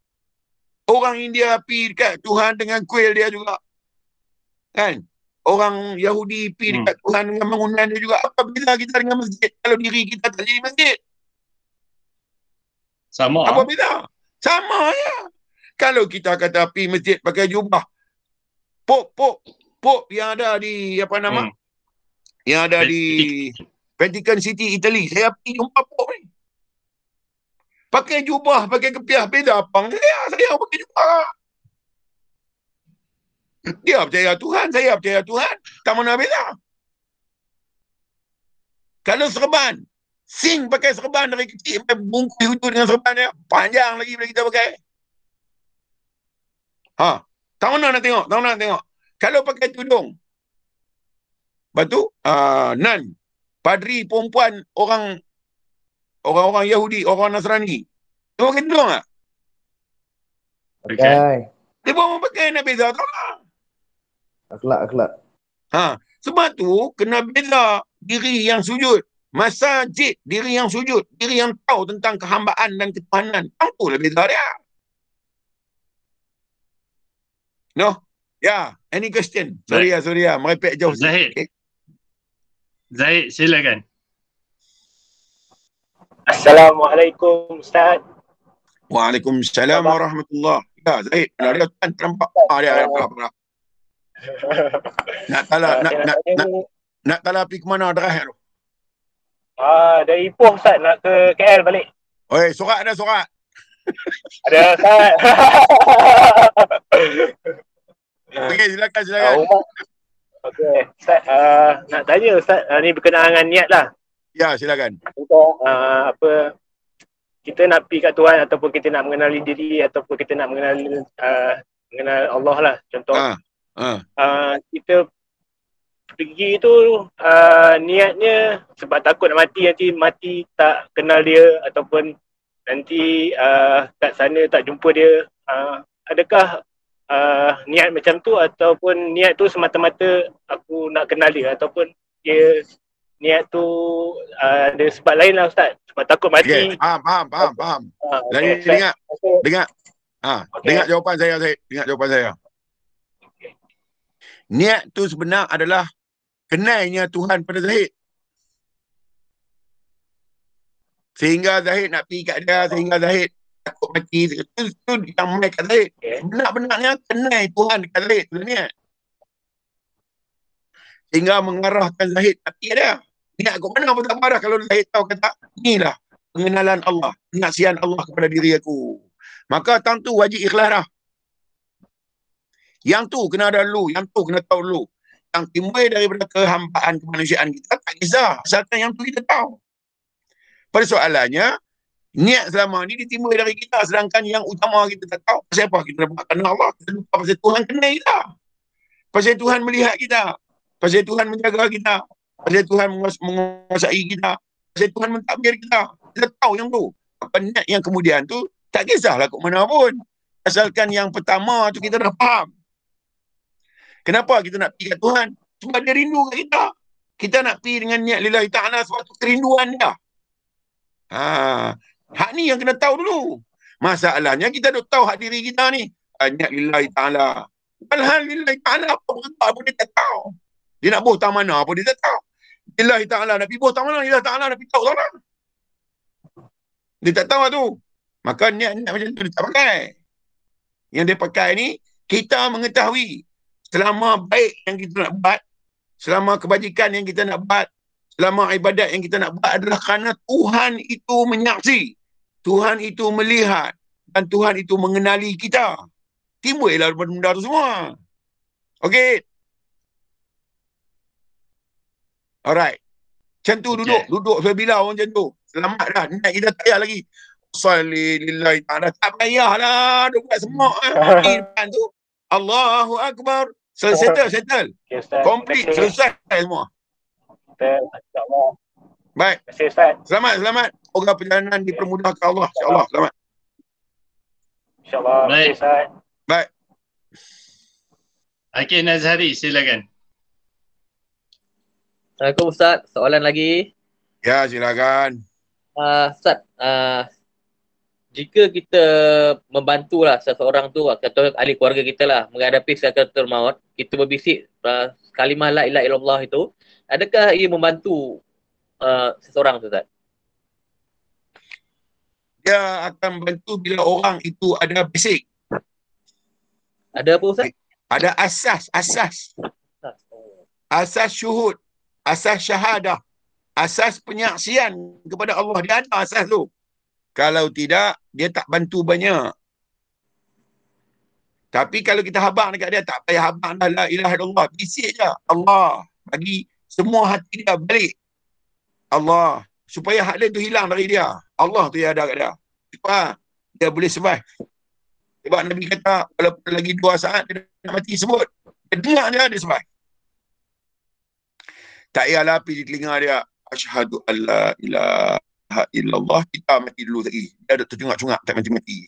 Speaker 2: Orang India pergi kat Tuhan dengan kuil dia juga. Kan? Orang Yahudi pergi kat Tuhan dengan bangunan dia juga. Apa beza kita dengan masjid? Kalau diri kita tak jadi masjid.
Speaker 1: Sama.
Speaker 2: Apa beza? Sama ya. Kalau kita kata pergi masjid pakai jubah, Pop yang ada di apa nama? Yang ada di Vatican City, Italy. Saya pergi jumpa Pop ni. Pakai jubah, pakai kepiah, beza apa? Saya pakai jubah. Dia percaya Tuhan, saya percaya Tuhan. Tak mana beza. Kalau serban, sing pakai serban dari kecil, bungkus hujung dengan serban dia, panjang lagi bila kita pakai. Tak mana nak tengok, tak mana nak tengok. Kalau pakai tudung, lepas tu, nan, padri perempuan orang Yahudi, orang Nasrani, dia pakai tudung tak?
Speaker 5: Pakai.
Speaker 2: Dia pun pakai, nak beza tak lah.
Speaker 5: Akhlak.
Speaker 2: Sebab tu, kena beza diri yang sujud. Masjid, diri yang sujud, diri yang tahu tentang kehambaan dan ketuhanan. Itulah beza dia. No? Ya, any question? Sorry ya, merepek jauh.
Speaker 1: Zahid, silakan.
Speaker 9: Assalamualaikum Ustaz.
Speaker 2: Waalaikumsalam warahmatullahi. Ya, Zahid, dia kan ternampak. Dia nak tala pergi ke mana terakhir tu?
Speaker 9: Dari Ipoh Ustaz nak ke KL balik.
Speaker 2: Oi, sorak ada sorak.
Speaker 9: Ada Ustaz.
Speaker 2: Okey, silakan.
Speaker 9: Okey, Ustaz, nak tanya Ustaz, ni berkenaan dengan niat lah.
Speaker 2: Ya, silakan.
Speaker 9: Apa, kita nak pergi kat Tuhan ataupun kita nak mengenali diri ataupun kita nak mengenal Allah lah. Contoh, kita pergi tu niatnya sebab takut nak mati, nanti mati tak kenal dia ataupun nanti kat sana tak jumpa dia. Adakah niat macam tu ataupun niat tu semata-mata aku nak kenal dia ataupun dia niat tu ada sebab lain lah Ustaz, sebab takut mati.
Speaker 2: Okay. Faham. Lagi dengar. Dengar jawapan saya, Zahid. Dengar jawapan saya. Okay. Niat tu sebenar adalah kenalnya Tuhan pada Zahid. Sehingga Zahid nak pergi kat dia, sehingga Zahid takut mati, itu yang main kat Zahid. Benar-benarnya kenal Tuhan kat Zahid tu niat. Sehingga mengarahkan Zahid nak pergi dia. Niat kat mana pun tak apa dah kalau Zahid tahu kata, inilah pengenalan Allah, penyaksian Allah kepada diri aku. Maka tang tu wajib ikhlas dah. Yang tu kena ada dulu, yang tu kena tahu dulu. Yang timbul daripada kehambaan kemanusiaan kita, tak kisah. Asalkan yang tu kita tahu. Persoalannya, niat selama ni ditimbul dari kita, sedangkan yang utama kita tak tahu. Pasal apa kita nak buat kerana Allah? Kita lupa pasal Tuhan kenal kita. Pasal Tuhan melihat kita. Pasal Tuhan menjaga kita. Pasal Tuhan menguasai kita. Pasal Tuhan mentadbir kita. Kita tahu yang tu. Apa niat yang kemudian tu, tak kisahlah ke mana pun. Asalkan yang pertama tu kita dah faham. Kenapa kita nak pergi kat Tuhan? Sebab dia rindu kat kita. Kita nak pergi dengan niat lillahi ta'ala sebab tu kerinduan dia. Hak ni yang kena tahu dulu. Masalahnya kita dah tahu hak diri kita ni. Niat lillahi ta'ala. Walhal lillahi ta'ala apa pun dia tak tahu. Dia nak boh tak mana apa dia tak tahu. Lillahi ta'ala nak pergi boh tak mana, lillahi ta'ala nak pergi tahu tak mana. Dia tak tahu tu. Maka niat macam tu dia tak pakai. Yang dia pakai ni, kita mengetahui selama baik yang kita nak buat, selama kebajikan yang kita nak buat, selama ibadat yang kita nak buat adalah kerana Tuhan itu menyaksi. Tuhan itu melihat dan Tuhan itu mengenali kita. Timbullah benda tu semua. Okey. Alright. Macam tu duduk sebila orang macam tu. Selamat dah. Niat kita tak payah lagi. Salli lillahi ta'ala. Tak payahlah. Dia buat semua. Di depan tu. Allahu Akbar. Settle. Complete. Selesai semua. Baik. Selamat. Semoga perjalanan dipermudahkan Allah. InsyaAllah. Selamat.
Speaker 9: InsyaAllah.
Speaker 2: Baik.
Speaker 1: Okey, Nazhari, silakan.
Speaker 4: Assalamualaikum Ustaz. Soalan lagi.
Speaker 2: Ya, silakan.
Speaker 4: Ustaz, jika kita membantulah seseorang tu atau ahli keluarga kita lah menghadapi sakaratul maut, kita berbisik kalimah la ilaha illallah itu, adakah ia membantu seseorang tu, Ustaz?
Speaker 2: Dia akan bantu bila orang itu ada basic.
Speaker 4: Ada apa, Ustaz?
Speaker 2: Ada asas syuhud, asas syahadah, asas penyaksian kepada Allah. Dia ada asas tu. Kalau tidak, dia tak bantu banyak. Tapi kalau kita habang dekat dia, tak payah habang dah la ilaha illallah. Bisik je. Allah bagi semua hati dia balik. Allah. Supaya hak lain tu hilang dari dia. Allah tu yang ada kat dia. Supaya dia boleh survive. Sebab Nabi kata, walaupun lagi 2 saat, dia nak mati sebut. Dia dengar dia survive. Tak payahlah pergi di telinga dia. Asyhadu an la ilaha illallah. Kita mati dulu lagi. Dia ada tercungak-cungak, tak mati-mati.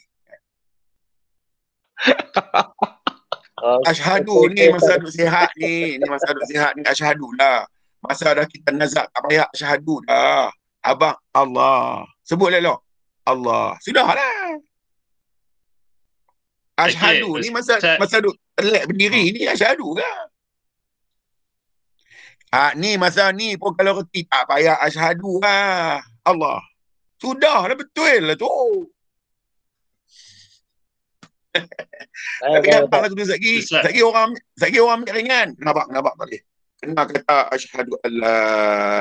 Speaker 2: Asyhadu ni masa duk sihat ni. Ni masa duk sihat ni. Asyhadu lah. Masa dah kita nazak, tak payah asyhadu dah. Abang Allah. Sebut lelok. Allah. Sudahlah. Asyhadu ni masa duk telek berdiri ni asyhadu ke? Ni masa ni pun kalau reti tak payah asyhadu lah. Allah. Sudahlah, betul lah tu. Tapi abang lagu tu lagi orang ambil ringan. Kenapa tak boleh? Kena kata asyhadu an la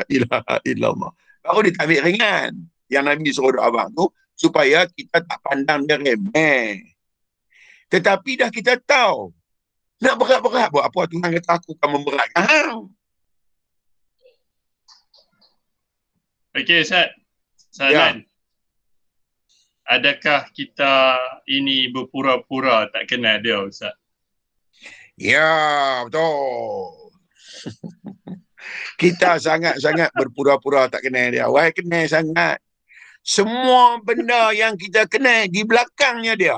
Speaker 2: ilaha illallah. Baru dia tak ambil ringan. Yang Nabi suruh doa abang tu supaya kita tak pandang dia remeh. Tetapi dah kita tahu. Nak berat-berat buat apa? Tuhan kata aku akan memberatkan.
Speaker 1: Okey, Ustaz. Soalan. Adakah kita ini berpura-pura tak kenal dia, Ustaz?
Speaker 2: Ya, betul. Kita sangat-sangat berpura-pura tak kenal dia. Wahai kenal sangat. Semua benda yang kita kenal di belakangnya dia.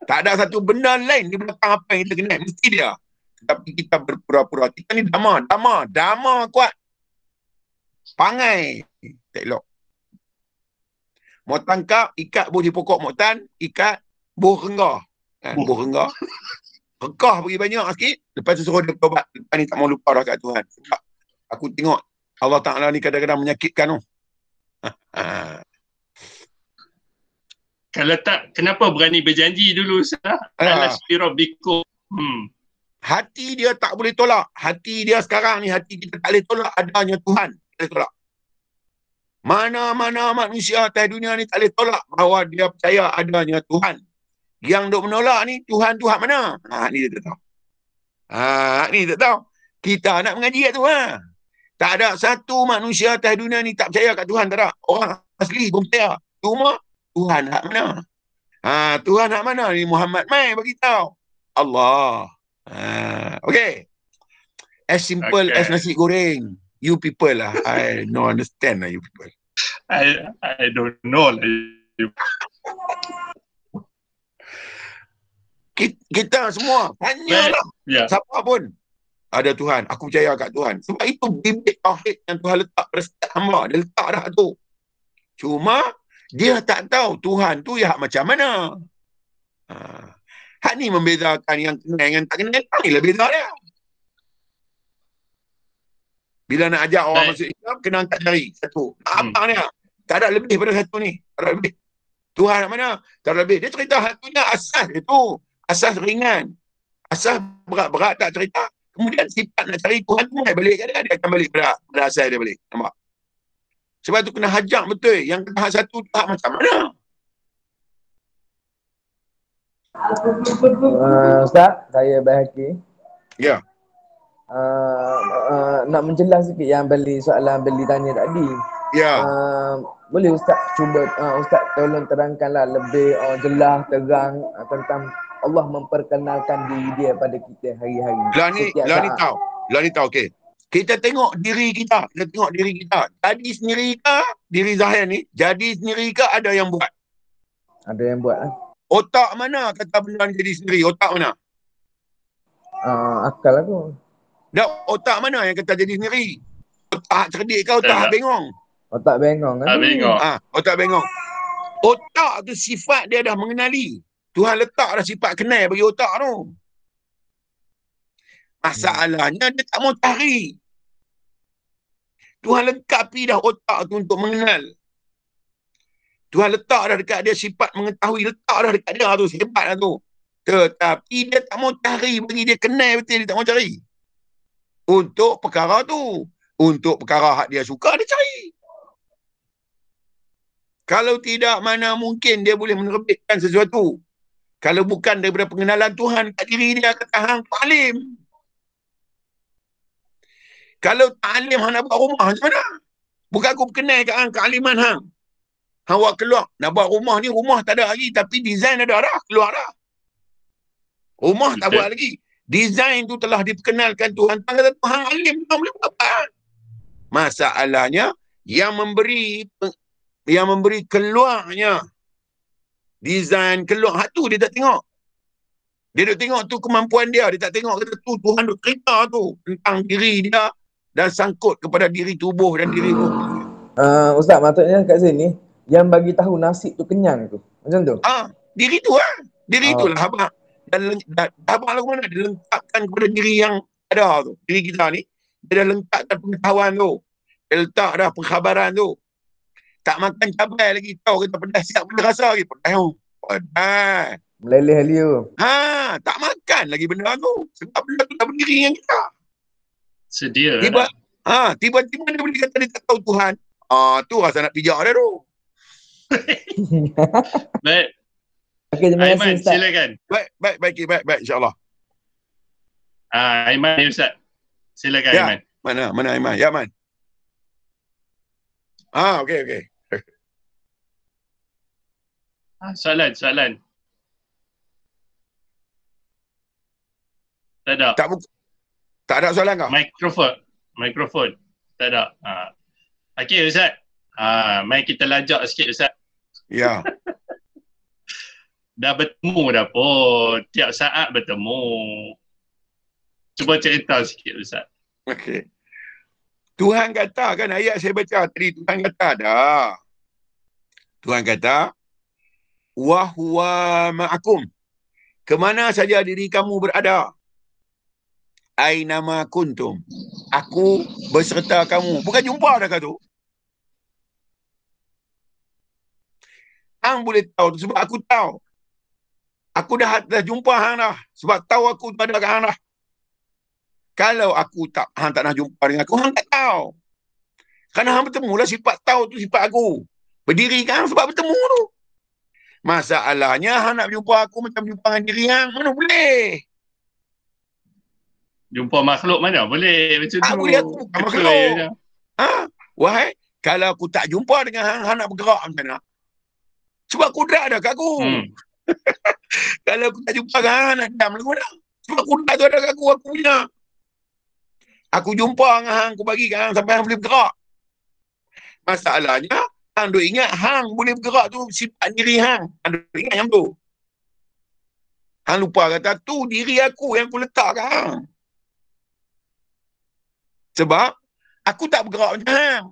Speaker 2: Tak ada satu benda lain di belakang apa yang kita kenal. Mesti dia. Tapi kita berpura-pura. Kita ni dama kuat. Pangai. Tak elok. Mau tangkap, ikat buah di pokok moktan, ikat buah renggah. Buah renggah. Rekah bagi banyak sikit. Lepas tu suruh dia berobat. Lepas ni tak mau lupa dah kat Tuhan. Sebab aku tengok Allah Ta'ala ni kadang-kadang menyakitkan tu.
Speaker 1: Kalau tak, kenapa berani berjanji dulu, Ustaz? Alasfi rabbikum.
Speaker 2: Hati dia tak boleh tolak. Hati dia sekarang ni, hati kita tak boleh tolak adanya Tuhan. Tak boleh tolak. Mana-mana manusia atas dunia ni tak boleh tolak bahawa dia percaya adanya Tuhan. Yang duk menolak ni, Tuhan tu hak mana? Ni dia tak tahu. Ni tak tahu. Kita nak mengaji kat tu. Tak ada satu manusia atas dunia ni tak percaya kat Tuhan. Tak ada. Orang asli pun percaya. Cuma Tuhan hak mana? Tuhan hak mana? Ni Muhammad mai bagi tahu. Allah. Okay. As simple as nasi goreng. You people lah. I don't understand lah you people.
Speaker 1: I don't know lah.
Speaker 2: Kita semua tanyalah. Siapa pun ada Tuhan. Aku percaya kat Tuhan. Sebab itu bibit tauhid yang Tuhan letak pada setiap hamba. Dia letak dah tu. Cuma dia tak tahu Tuhan tu ya macam mana. Hak ni membezakan yang kenal dengan tak kenal. Inilah beza dia. Bila nak ajak orang masuk Islam, kena angkat jari. Satu. Abang dia. Tak ada lebih pada satu ni. Tak ada lebih. Tuhan mana? Tak ada lebih. Dia cerita satunya asas itu. Asas ringan. Asas berat-berat tak cerita. Kemudian sifat nak cari Tuhan tu balik ke dia. Dia akan balik pada asas dia balik. Nampak? Sebab tu kena hajak betul. Yang tahap satu tahap macam mana?
Speaker 5: Ustaz, saya Bahaki.
Speaker 2: Ya.
Speaker 5: Nak menjelas sikit yang soalan Beli tanya tadi.
Speaker 2: Ya.
Speaker 5: Boleh Ustaz cuba Ustaz tolong terangkanlah lebih jelas, terang tentang Allah memperkenalkan diri dia pada kita hari-hari.
Speaker 2: Lah ni tahu, okey. Kita tengok diri kita. Jadi sendiri ke diri Zahir ni? Jadi sendiri ke ada yang buat?
Speaker 5: Ada yang buat.
Speaker 2: Otak mana kata benda ni jadi sendiri? Otak mana?
Speaker 5: Akal aku.
Speaker 2: Dah, otak mana yang kata jadi sendiri? Otak cerdik ke otak bengong?
Speaker 5: Otak bengong kan?
Speaker 2: Otak bengong. Otak tu sifat dia dah mengenali. Tuhan letak dah sifat kenal bagi otak tu. Masalahnya dia tak mau cari. Tuhan lengkapi dah otak tu untuk mengenal. Tuhan letak dah dekat dia sifat mengetahui. Letak dah dekat dia tu. Hebat dah tu. Tetapi dia tak mau cari. Bagi dia kenal betul. Dia tak mau cari. Untuk perkara tu. Untuk perkara hak dia suka, dia cari. Kalau tidak, mana mungkin dia boleh menerbitkan sesuatu. Kalau bukan daripada pengenalan Tuhan kat diri dia, kata hang ta'lim. Kalau ta'lim hang nak buat rumah macam mana? Bukan aku kenal kat hang kealiman hang. Hang buat keluar. Nak buat rumah ni, rumah tak ada lagi. Tapi design ada dah. Keluar dah. Rumah tak buat lagi. Design tu telah diperkenalkan Tuhan. Tuhan kata Tuhan alim. Tuhan boleh buat apa? Masalahnya, yang memberi keluarnya design keluar. Hak tu dia tak tengok. Dia duk tengok tu kemampuan dia. Dia tak tengok kata tu Tuhan duk cerita tu tentang diri dia dan sangkut kepada diri tubuh dan diri roh.
Speaker 5: Ustaz, maksudnya kat sini yang bagi tahu nasi tu kenyang tu. Macam tu?
Speaker 2: Diri tu lah. Diri tu lah abang. Dan abang lah mana dia lengkapkan kepada diri yang ada tu. Diri kita ni. Dia dah lengkapkan pengetahuan tu. Dia letak dah pengkhabaran tu. Tak makan cabai lagi. Tahu kita pedas siap benda rasa lagi. Pedas.
Speaker 5: Meleleh liu.
Speaker 2: Tak makan lagi benda tu. Sebab benda tu dah berdiri dengan kita.
Speaker 1: Sedia.
Speaker 2: Tiba-tiba dia boleh kata dia tak tahu Tuhan. Tu rasa nak pijak dia tu.
Speaker 1: Baik.
Speaker 5: Okay,
Speaker 1: Aiman, silakan.
Speaker 2: Baik, insyaAllah.
Speaker 1: Aiman ni Ustaz. Silakan
Speaker 2: ya.
Speaker 1: Aiman.
Speaker 2: Mana Aiman? Ya, Man. Okey.
Speaker 1: Soalan. Tak ada.
Speaker 2: Tak ada soalan kau?
Speaker 1: Mikrofon. Tak ada. Okey Ustaz. Mai kita lajak sikit Ustaz.
Speaker 2: Ya.
Speaker 1: Dah bertemu dah pun. Tiap saat bertemu. Cuba cerita sikit Ustaz.
Speaker 2: Okey. Tuhan kata kan ayat saya baca tadi. Tuhan kata dah. Tuhan kata wa huwa ma'akum. Kemana saja diri kamu berada. Ainama kuntum. Aku berserta kamu. Bukan jumpa dah kata tu. Hang boleh tahu tu sebab aku tahu. Aku dah jumpa hang dah. Sebab tahu aku tu ada kat hang dah. Kalau aku hang tak nak jumpa dengan aku, hang tak tahu. Kerana hang bertemu lah sifat tahu tu sifat aku. Berdiri kan sebab bertemu tu. Masalahnya hang nak jumpa aku macam jumpa dengan diri hang. Mana boleh?
Speaker 1: Jumpa makhluk mana boleh macam tu.
Speaker 2: Boleh aku bukan makhluk. Wahai, kalau aku tak jumpa dengan hang nak bergerak macam mana? Sebab kudrat ada kat aku. Kalau aku tak jumpa dengan hang nak diam lagu mana? Sebab kudrat tu ada kat aku punya. Aku jumpa dengan hang, aku bagi kat hang sampai hang boleh bergerak. Masalahnya, hang duk ingat hang boleh bergerak tu sifat diri hang. Hang duk ingat yang tu. Hang lupa kata tu diri aku yang aku letak kat hang. Sebab aku tak bergerak macam hang.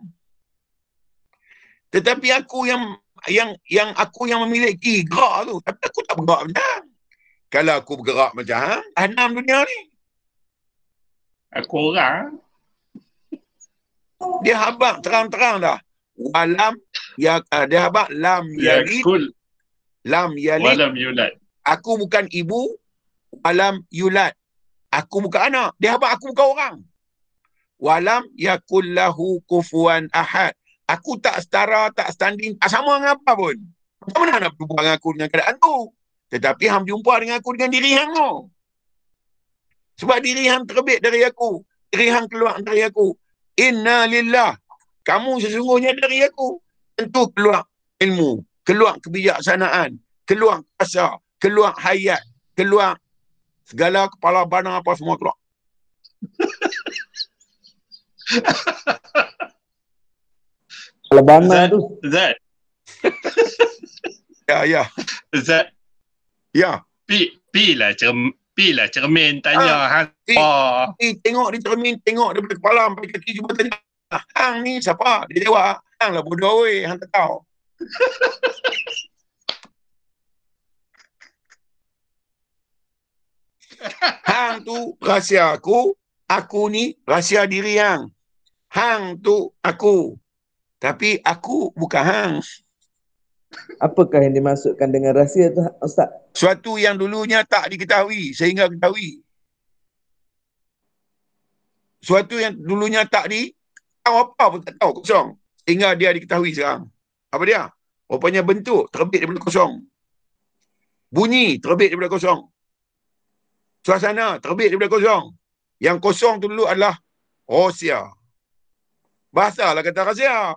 Speaker 2: Tetapi aku yang aku yang memiliki gerak tu. Tapi aku tak bergerak macam hang. Kalau aku bergerak macam hang, anam dunia ni.
Speaker 1: Aku orang.
Speaker 2: Dia habaq terang-terang dah. Walam dia habaq lam yalid. Lam yalid.
Speaker 1: Walam yulad.
Speaker 2: Aku bukan ibu. Walam yulad. Aku bukan anak. Dia habaq aku bukan orang. Walam yakullahu kufuwan ahad. Aku tak setara, tak standing, tak sama dengan apa pun. Macam mana nak berjumpa dengan aku dengan keadaan tu? Tetapi hang jumpa dengan aku dengan diri hang tu. Sebab diri hang terbit dari aku. Diri hang keluar dari aku. Inna lillah. Kamu sesungguhnya dari aku. Tentu keluar ilmu. Keluar kebijaksanaan. Keluar kuasa. Keluar hayat. Keluar segala kepala badan apa semua keluar.
Speaker 5: Kepala badan tu.
Speaker 1: Zat.
Speaker 2: Ya.
Speaker 1: Zat.
Speaker 2: Ya.
Speaker 1: Pilah cermin tanya hang.
Speaker 2: Tengok di cermin, tengok daripada kepala sampai kaki cuba tanya. Hang ni siapa? Dia jawab, hang lah bodoh weh, hang tak tahu. Hang tu rahsia aku ni rahsia diri hang. Hang tu aku. Tapi aku bukan hang.
Speaker 5: Apakah yang dimaksudkan dengan rahsia tu, Ustaz?
Speaker 2: Suatu yang dulunya tak diketahui sehingga ketahui. Suatu yang dulunya tak tahu apa pun tak tahu, kosong. Sehingga dia diketahui sekarang. Apa dia? Rupanya bentuk terbit daripada kosong. Bunyi terbit daripada kosong. Suasana terbit daripada kosong. Yang kosong tu dulu adalah rahsia. Bahasalah kata rahsia.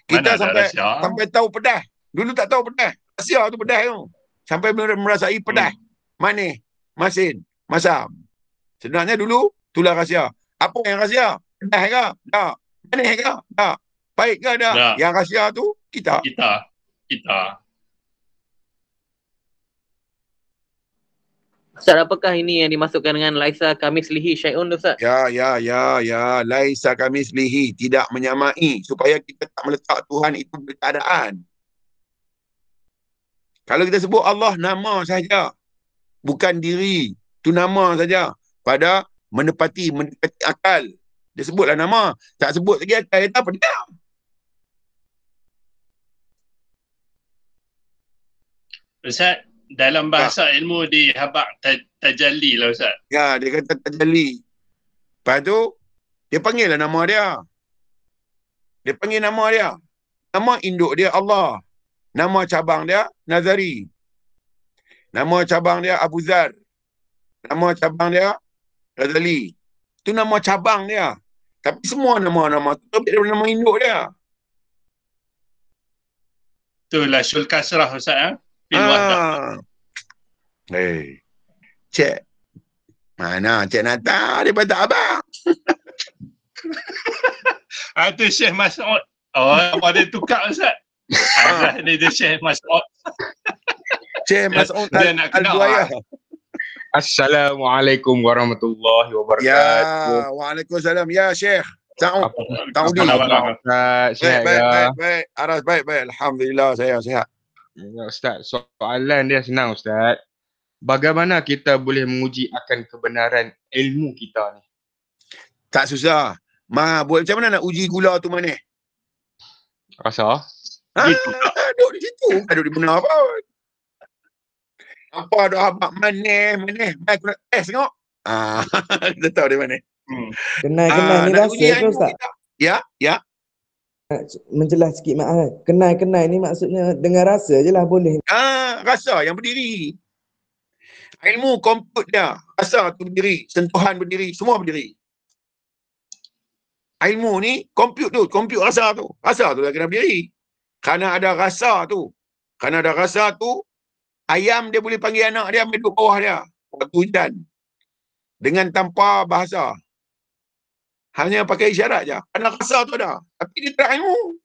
Speaker 2: Kita sampai tahu pedas. Dulu tak tahu pedas. Rahsia tu pedas tu. Sampai merasai pedas. Manis, masin, masam. Sebenarnya dulu itulah rahsia. Apa yang rahsia? Pedas ke? Tak. Manis ke? Tak. Baik ke? Tak. Yang rahsia tu kita.
Speaker 4: Ustaz, apakah ini yang dimasukkan dengan laisa kamislihi syai'un, Ustaz?
Speaker 2: Ya. Laisa kamislihi, tidak menyamai. Supaya kita tak meletak Tuhan itu berkeadaan. Kalau kita sebut Allah, nama saja. Bukan diri. Itu nama saja. Pada mendekati akal. Dia sebutlah nama. Tak sebut lagi akal. Itu apa dia?
Speaker 1: Ustaz, dalam bahasa ilmu di habaq tajalli lah Ustaz.
Speaker 2: Ya, dia kata tajalli. Lepas tu, dia panggil lah nama dia. Dia panggil nama dia. Nama induk dia Allah. Nama cabang dia Nazari. Nama cabang dia Abu Zar. Nama cabang dia Ghazali. Itu nama cabang dia. Tapi semua nama-nama tu terbit daripada nama induk dia.
Speaker 1: Itulah syul kasrah Ustaz.
Speaker 2: Cik. Mana Cik Nata daripada abang?
Speaker 1: Itu Syekh Mas'ud. Apa dia tukar Ustaz? Ini dia Syekh Mas'ud.
Speaker 2: Syekh Mas'ud
Speaker 1: Al-Buaya.
Speaker 10: Assalamualaikum warahmatullahi wabarakatuh.
Speaker 2: Ya, waalaikumsalam. Ya Syekh. Taudi. Baik. Aras baik. Alhamdulillah saya sihat.
Speaker 10: Ya, Ustaz, soalan dia senang Ustaz. Bagaimana kita boleh menguji akan kebenaran ilmu kita ni?
Speaker 2: Tak susah. Macam mana nak uji gula tu manis?
Speaker 10: Rasa?
Speaker 2: Duduk di situ. Duduk di benar apa? Apa dah habak manis. Baik aku nak test tengok. Kita tahu dia manis.
Speaker 5: Kenal ni rasa ke Ustaz?
Speaker 2: Ya.
Speaker 5: Menjelas sikit mak. Kenal ni maksudnya dengan rasa je lah boleh.
Speaker 2: Rasa yang berdiri. Ilmu komput dia. Rasa tu berdiri. Sentuhan berdiri. Semua berdiri. Ilmu ni komput rasa tu. Rasa tu dah kena berdiri. Kerana ada rasa tu. Ayam dia boleh panggil anak dia ambil duduk bawah dia. Waktu hujan. Dengan tanpa bahasa. Hanya pakai isyarat je. Kerana rasa tu ada. Tapi dia tak ilmu.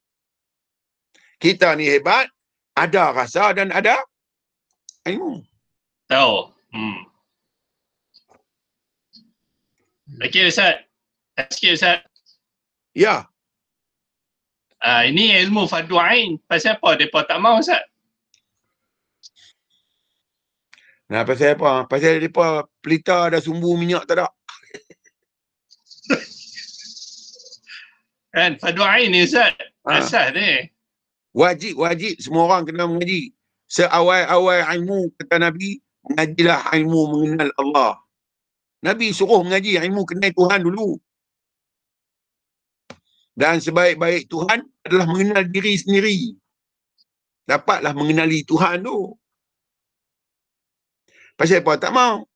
Speaker 2: Kita ni hebat. Ada rasa dan ada ilmu.
Speaker 1: Tahu. Okey Ustaz. Sikit Ustaz.
Speaker 2: Ya.
Speaker 1: Ini ilmu fardu ain. Pasal apa mereka tak mau Ustaz?
Speaker 2: Nah, pasal apa? Pasal mereka pelita ada sumbu minyak tak ada.
Speaker 1: Kan fardu ain ni Ustaz. Asas ni.
Speaker 2: Wajib semua orang kena mengaji. Seawal-awal ilmu kata Nabi, mengajilah ilmu mengenal Allah. Nabi suruh mengaji ilmu kenal Tuhan dulu. Dan sebaik-baik Tuhan adalah mengenal diri sendiri. Dapatlah mengenali Tuhan tu. Pasal apa? Tak mau.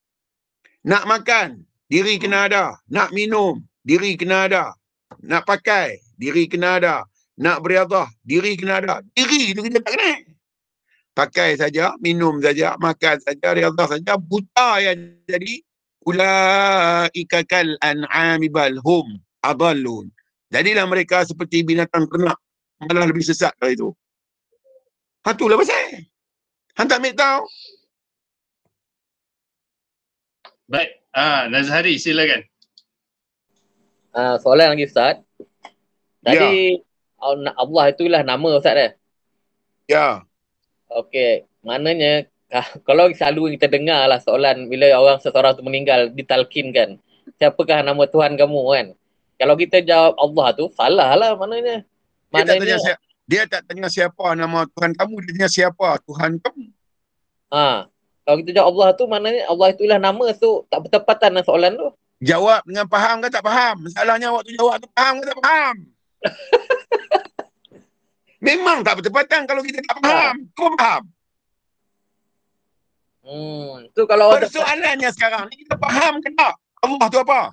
Speaker 2: Nak makan, diri kena ada. Nak minum, diri kena ada. Nak pakai, diri kena ada. Nak beriadah, diri kena ada. Diri tu kita tak kena. Pakai saja, minum saja, makan saja, riadah saja. Buta yang jadi. Ulaika kal an'ami bal hum adallun. Jadilah mereka seperti binatang ternak. Malah lebih sesat dari itu. Itulah pasal. Han tak ambil tahu.
Speaker 1: Baik. Nazhari silakan.
Speaker 4: Soalan lagi Ustaz. Tadi Allah itulah nama Ustaz dah.
Speaker 2: Ya.
Speaker 4: Okey. Maknanya kalau selalu kita dengar lah soalan bila seseorang tu meninggal ditalkinkan. Siapakah nama Tuhan kamu kan? Kalau kita jawab Allah tu salah lah maknanya.
Speaker 2: Dia tak tanya siapa nama Tuhan kamu, dia tanya siapa Tuhan kamu.
Speaker 4: Kalau kita jawab Allah tu maknanya Allah itulah nama tu tak bertepatan dengan soalan tu.
Speaker 2: Jawab dengan faham ke tak faham? Masalahnya waktu jawab tu faham ke tak faham? Memang tak bertepatan kalau kita tak faham. Kau faham?
Speaker 4: Tu kalau
Speaker 2: persoalannya sekarang ni kita faham ke tak? Allah tu apa?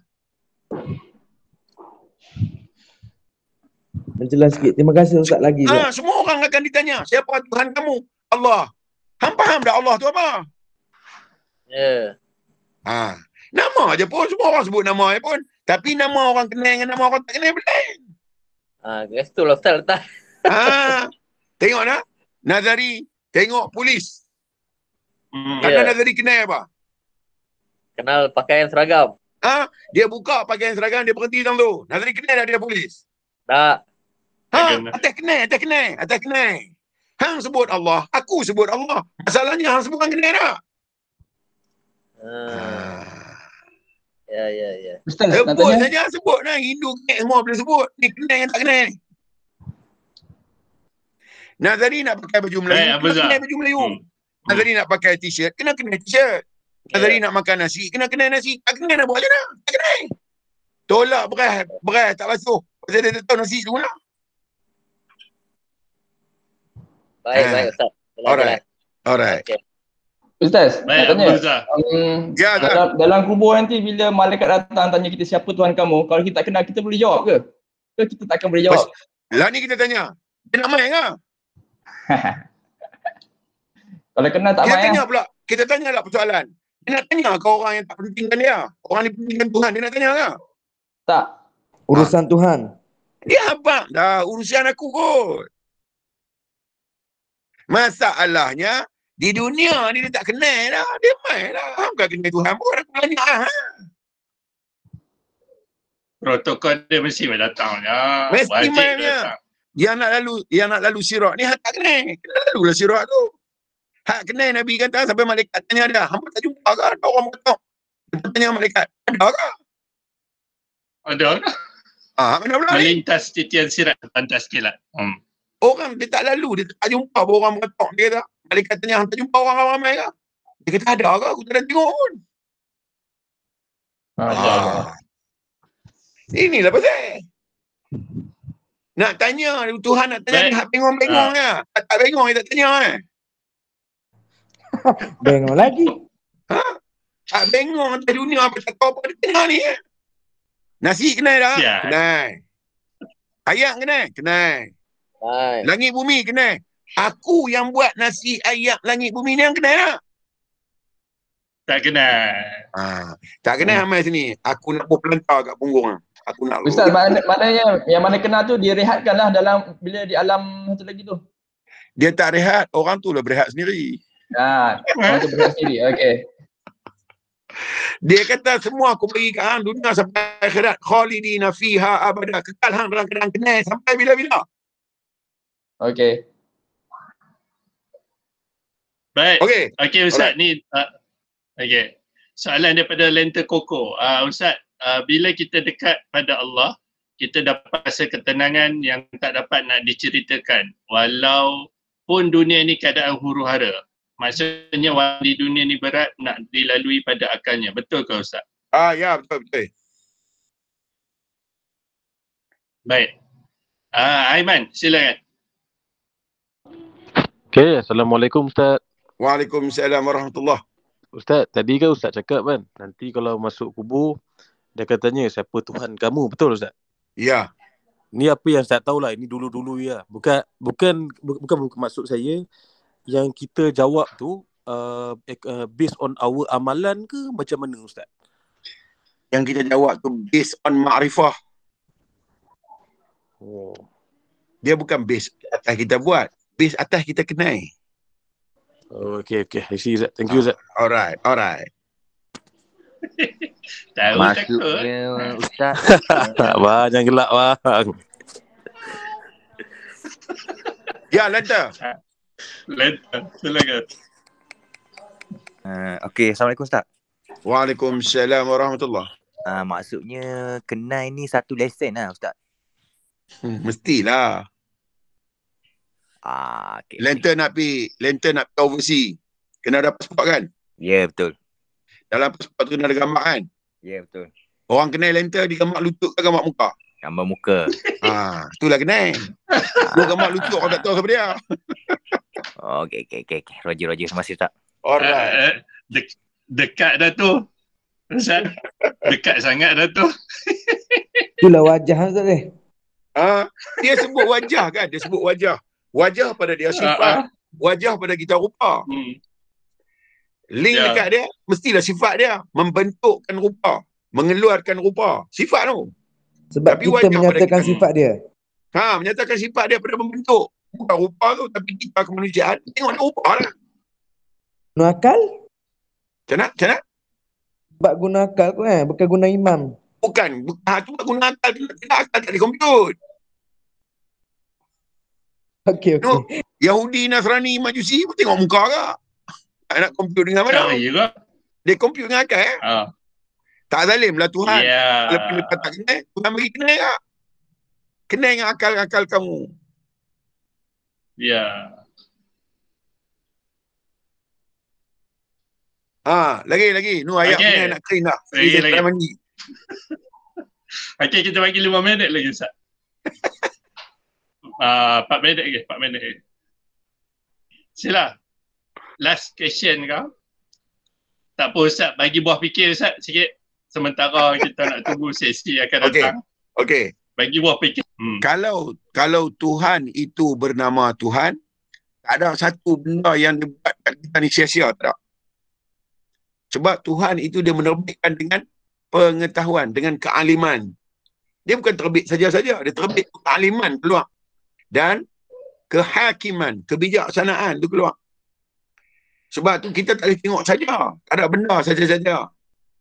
Speaker 5: Menjelas sikit. Terima kasih Ustaz lagi.
Speaker 2: Semua orang akan ditanya, siapa Tuhan kamu? Allah. Hang faham tak Allah tu apa?
Speaker 4: Ya.
Speaker 2: Nama aja pun semua orang sebut nama aja pun. Tapi nama orang kenal dengan nama orang tak kenal lain.
Speaker 4: Itu lah Ustaz letak.
Speaker 2: Tengok nak. Nazari tengok polis. Karena Nazari kenal apa?
Speaker 4: Kenal pakaian seragam.
Speaker 2: Dia buka pakaian seragam, dia berhenti dalam tu. Nazari kenal dia polis.
Speaker 4: Tak.
Speaker 2: Atas kenal. Hang sebut Allah, aku sebut Allah. Masalahnya hang sebut hang kenal tak?
Speaker 4: Ya.
Speaker 2: Sebut saja, sebut lah. Hindu semua boleh sebut. Ni kenal yang tak kenal ni. Nazari nak pakai baju Melayu, kena kenal baju Melayu. Nazari nak pakai t-shirt, kena kenal t-shirt. Nazari nak makan nasi, kena kenal nasi. Tak kenal nak buat macam mana? Tak kenal. Tolak beras tak basuh. Pasal dia tak tahu nasi tu lah.
Speaker 4: Baik Ustaz.
Speaker 2: Alright.
Speaker 7: Okay. Ustaz, nak tanya. Dalam kubur nanti bila malaikat datang tanya kita siapa Tuhan kamu, kalau kita tak kenal kita boleh jawab ke? Ke kita tak akan boleh jawab?
Speaker 2: Lah ni kita tanya. Dia nak main ke?
Speaker 7: Kalau kenal tak main.
Speaker 2: Kita tanya lah persoalan. Dia nak tanya ke orang yang tak pentingkan dia? Orang ni pentingkan Tuhan, dia nak tanya ke?
Speaker 5: Tak. Urusan Tuhan.
Speaker 2: Dia apa? Dah urusan aku kot. Masalahnya di dunia ni dia tak kenal dah. Dia main lah. Bukan kenal Tuhan pun. Aku tanya lah.
Speaker 1: Protokol dia mesti datang.
Speaker 2: Mesti mainnya. Yang nak lalu sirat ni hak tak kenal. Kena lalulah sirat tu. Hak kenal Nabi kata sampai malaikat tanya dia. Hampa tak jumpa ke? Ada orang kata. Dia tanya malaikat. Ada ke?
Speaker 1: Ada ke?
Speaker 2: Mana pula ni?
Speaker 1: Melintas titian sirat. Pantas sikit lah.
Speaker 2: Orang dia tak lalu. Dia tak jumpa orang mengetok. Dia kata. Malaikat tanya, tak jumpa orang ramai ke? Dia kata ada ke? Aku tak ada tengok pun. Inilah pasal. Nak tanya. Tuhan nak tanya. Hak bengong-bengong ke? Tak bengong dia tak tanya
Speaker 5: Bengong lagi.
Speaker 2: Tak bengong atas dunia apa tak tahu apa dia tengah ni Nasi kenal dah? Kenal. Ayam kenal? Kenal. Langit bumi kenal. Aku yang buat nasi ayam langit bumi ni yang kenal tak?
Speaker 1: Tak kenal.
Speaker 2: Tak kenal ramai sini. Aku nak buat pelantar kat punggung. Aku nak
Speaker 7: Ustaz, maknanya yang mana kenal tu direhatkan lah dalam bila di alam satu lagi tu.
Speaker 2: Dia tak rehat. Orang tu lah berehat sendiri.
Speaker 7: Orang tu berehat sendiri. Okay.
Speaker 2: Dia kata semua aku bagi kat hang dunia sampai akhirat khalidina fiha abada, kekal hang dalam keadaan kenal sampai bila-bila.
Speaker 7: Okey.
Speaker 1: Baik. Okey Ustaz ni okey. Soalan daripada Lenter Koko. Ustaz, bila kita dekat pada Allah, kita dapat rasa ketenangan yang tak dapat nak diceritakan walaupun dunia ni keadaan huru-hara. Maksudnya di dunia ni berat nak dilalui pada akalnya. Betul ke Ustaz?
Speaker 2: Ya, betul.
Speaker 1: Baik. Aiman, silakan.
Speaker 11: Okay, Assalamualaikum Ustaz.
Speaker 2: Waalaikumsalam warahmatullahi.
Speaker 11: Ustaz, tadi kan Ustaz cakap kan, nanti kalau masuk kubur, dia katanya siapa Tuhan kamu, betul Ustaz?
Speaker 2: Ya.
Speaker 11: Ni apa yang Ustaz tahulah, ini dulu-dulu ya. Bukan maksud saya yang kita jawab tu based on our amalan ke macam mana Ustaz?
Speaker 2: Yang kita jawab tu based on ma'rifah.
Speaker 11: Oh.
Speaker 2: Dia bukan based atas kita buat, based atas kita kenal.
Speaker 11: Oh, okay. I see Ustaz. Thank you Ustaz.
Speaker 2: Alright.
Speaker 1: Tahu
Speaker 12: maksudnya Ustaz.
Speaker 11: Bang, jangan gelak bang.
Speaker 2: Ya, Lanta.
Speaker 1: Silakan.
Speaker 12: Okey, Assalamualaikum Ustaz.
Speaker 2: Waalaikumsalam warahmatullahi.
Speaker 12: Maksudnya kenal ni satu lesen lah Ustaz.
Speaker 2: Mestilah.
Speaker 12: Okay.
Speaker 2: Lanta nak pergi overseas. Kena ada pasport kan?
Speaker 12: Ya, betul.
Speaker 2: Dalam pasport tu kena ada gambar kan?
Speaker 12: Ya, betul.
Speaker 2: Orang kenal Lanta di gambar lutut ke gambar muka?
Speaker 12: Gambar muka.
Speaker 2: Itulah kenal. Dua gambar lutut orang tak tahu siapa dia.
Speaker 12: Okey. Roger. Terima kasih Ustaz.
Speaker 2: Alright.
Speaker 1: Dekat dah tu. Ustaz. Dekat sangat dah tu.
Speaker 5: Itulah wajah Ustaz ni.
Speaker 2: Dia sebut wajah kan? Dia sebut wajah. Wajah pada dia sifat. Wajah pada kita rupa. Link dekat dia, mestilah sifat dia. Membentukkan rupa. Mengeluarkan rupa. Sifat tu.
Speaker 5: Sebab tapi kita menyatakan sifat dia.
Speaker 2: Menyatakan sifat dia pada membentuk. Bukan rupa tu, tapi kita kemanusiaan. Tengok rupa lah.
Speaker 5: Guna akal?
Speaker 2: Macam mana?
Speaker 5: Sebab guna akal tu bukan guna imam.
Speaker 2: Bukan guna akal. Tidak akal tak dikomput.
Speaker 5: Okey.
Speaker 2: Yahudi, Nasrani, Majusi pun tengok muka ke? Tak nak komput dengan mana? Dia komput dengan akal Tak zalim lah Tuhan. Lepas lepas tak kenal, Tuhan bagi kenal tak? Kenal dengan akal-akal kamu. Lagi. Ayat punya nak clean dah. Lagi. Mandi.
Speaker 1: Okey, kita bagi 5 minit lagi Ustaz. 4 minit lagi. Sila. Last question kau. Tak apa Ustaz, bagi buah fikir Ustaz sikit. Sementara kita nak tunggu sesi akan datang.
Speaker 2: Okey.
Speaker 1: Bagi buah fikir.
Speaker 2: Kalau Tuhan itu bernama Tuhan, tak ada satu benda yang dibuat kat kita ni sia-sia, tak? Sebab Tuhan itu dia menerbitkan dengan pengetahuan, dengan kealiman. Dia bukan terbit saja-saja, dia terbit kealiman keluar. Dan kehakiman, kebijaksanaan tu keluar. Sebab tu kita tak boleh tengok saja. Tak ada benda saja-saja.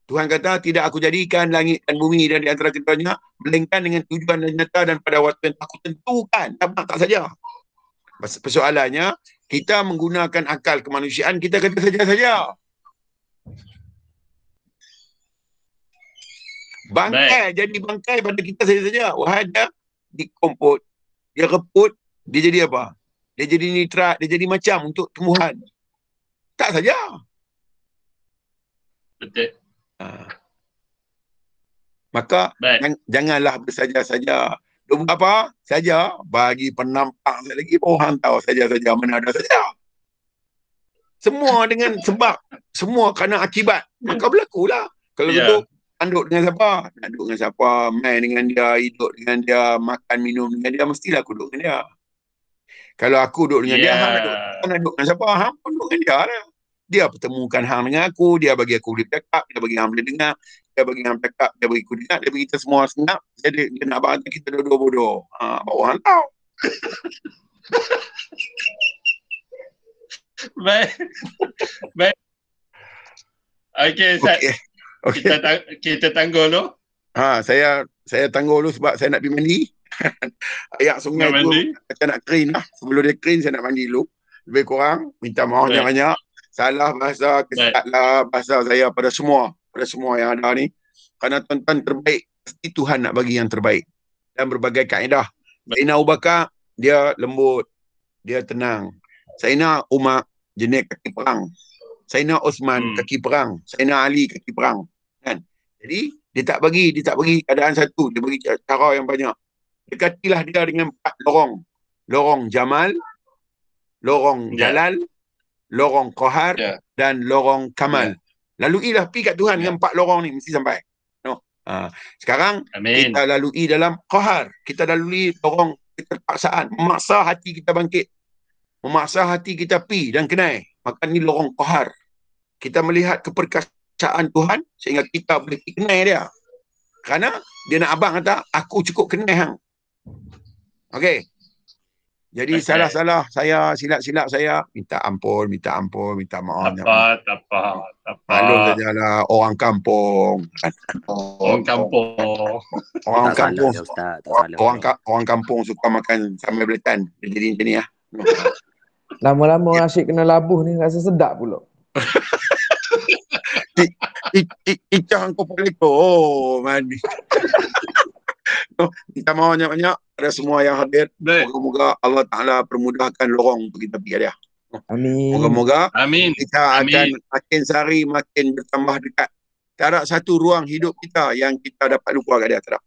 Speaker 2: Tuhan kata, tidak aku jadikan langit dan bumi dan di antara keduanya, melainkan dengan tujuan dan nyata dan pada waktu yang aku tentukan. Tak saja. Persoalannya, kita menggunakan akal kemanusiaan, kita kata saja-saja. Bangkai, jadi bangkai pada kita saja-saja. Wahai dia dikomput, dia reput, dia jadi apa? Dia jadi nitrat, dia jadi macam untuk tumbuhan. Tak saja.
Speaker 1: Betul.
Speaker 2: Maka janganlah bersaja-saja. Buat apa? Saja bagi penampak lagi orang tahu saja-saja mana ada saja. Semua dengan sebab, semua kerana akibat. Maka berlakulah. Kalau betul duduk dengan siapa? Nak duduk dengan siapa? Main dengan dia, hidup dengan dia, makan minum dengan dia, mestilah aku duduk dengan dia. Kalau aku duduk dengan dia, hang nak duduk dengan siapa? Hang pun duduk dengan dia lah. Dia pertemukan hang dengan aku, dia bagi aku boleh cakap, dia bagi hang boleh dengar, dia bagi hang cakap, dia bagi aku dengar, dia bagi kita semua senang. Jadi dia nak bagi kita dua-dua bodoh. Bawa hang tahu.
Speaker 1: Baik. Okey, Ustaz. Kita tangguh dulu.
Speaker 2: Saya tangguh dulu sebab saya nak pergi mandi. Ayak sungai tu macam nak clean lah. Sebelum dia clean saya nak mandi dulu. Lebih kurang minta maaf banyak. Salah bahasa, kesalahan bahasa saya pada semua yang ada ni. Kerana tuan-tuan terbaik, pasti Tuhan nak bagi yang terbaik. Dan berbagai kaedah. Sayyidina Abu Bakar, dia lembut, dia tenang. Sayyidina Umar, jenis kaki perang. Sayyidina Osman, kaki perang. Sayyidina Ali, kaki perang. Kan? Jadi, dia tak bagi keadaan satu. Dia bagi cara yang banyak. dekatilah dia dengan 4 lorong. Lorong Jamal, lorong Jalal, lorong Qahar dan lorong Kamal. Laluilah, pergi kat Tuhan dengan 4 lorong ni, mesti sampai. Sekarang kita lalui dalam Qahar. Kita lalui lorong keterpaksaan, memaksa hati kita bangkit, memaksa hati kita pi dan kenai. Maka ni lorong Qahar. Kita melihat keperkasaan Tuhan sehingga kita boleh kenai dia. Kerana dia nak abang kata, aku cukup kenai hang. Okey. Jadi salah-salah saya, silap-silap saya, minta ampun, minta maaf.
Speaker 1: Tak apa.
Speaker 2: Maklum sajalah, orang kampung.
Speaker 1: Orang kampung.
Speaker 2: Orang kampung suka makan sambal belacan. Jadi macam ni lah.
Speaker 5: Lama-lama asyik kena labuh ni, rasa sedap pula.
Speaker 2: Icah kau peleko. Oh, mandi. Minta maaf banyak-banyak pada semua yang hadir. Moga-moga Allah Ta'ala permudahkan lorong untuk kita pergi dia.
Speaker 5: Amin.
Speaker 2: Moga-moga kita akan makin sehari makin bertambah dekat. Tak ada satu ruang hidup kita yang kita dapat lupa kat dia. Tak ada.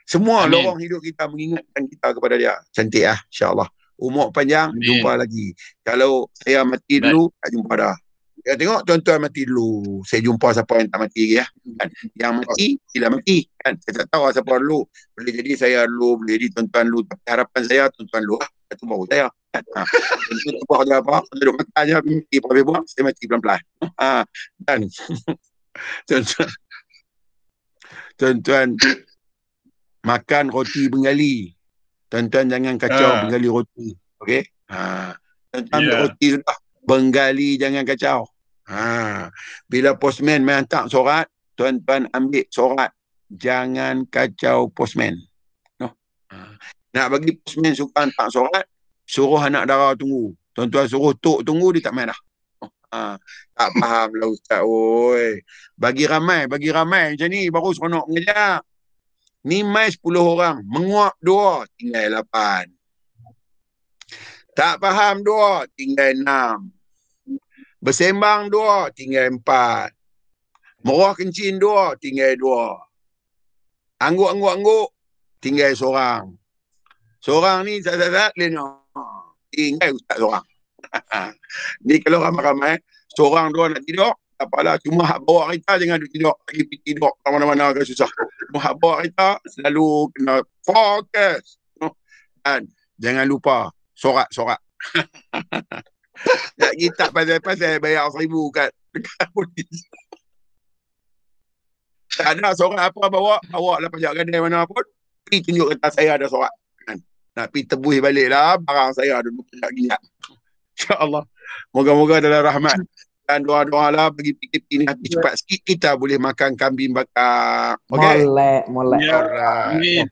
Speaker 2: Semua lorong hidup kita mengingatkan kita kepada dia. Cantik lah, insyaAllah. Umur panjang, jumpa lagi. Kalau saya mati dulu, tak jumpa dah. Ya, tengok tuan-tuan mati dulu. Saya jumpa siapa yang tak mati lagi ya. Kan? Yang mati, tidak mati. Kan? Saya tak tahu siapa dulu. Boleh jadi saya dulu, boleh jadi tuan-tuan dulu. Tapi harapan saya, tuan-tuan dulu lah. Itu baru saya. Kan? Tuan-tuan buat kerja apa? Saya duduk makan je, mati apa-apa buang, saya mati pelan-pelan. Dan tuan-tuan makan roti Bengali. Tuan-tuan jangan kacau Bengali roti. Okey? Tuan-tuan roti sudah. Bengali jangan kacau. Bila postman main hantar surat, tuan-tuan ambil surat. Jangan kacau postman. Nak bagi postman suka hantar surat, suruh anak dara tunggu. Tuan-tuan suruh tok tunggu, dia tak main dah. Tak faham lah Ustaz. Oi. Bagi ramai macam ni baru seronok mengajar. Ni mai 10 orang, menguap 2, tinggal 8. Tak faham 2, tinggal 6. Bersembang 2, tinggal 4. Merah kencing 2, tinggal 2. Angguk-angguk, tinggal seorang. Seorang ni zat-zat lena. Tinggal Ustaz seorang. Ni kalau ramai-ramai, seorang 2 nak tidur, tak apalah. Cuma hak bawa kereta jangan duduk tidur. Pergi tidur ke mana-mana ke susah. Cuma hak bawa kereta selalu kena fokus. Dan jangan lupa sorak-sorak. Tak kita pasal-pasal bayar 1,000 kat polis. Tak ada sorak apa bawa lah pajak gadai mana pun. Pergi tunjuk kata saya ada sorak. Kan? Nak pergi tebus balik lah barang saya ada pajak gingat. InsyaAllah. Moga-moga dalam rahmat. Dan doa-doa lah bagi PKP ni hati cepat sikit kita boleh makan kambing bakar. Okay?
Speaker 5: Molek.
Speaker 1: Amin.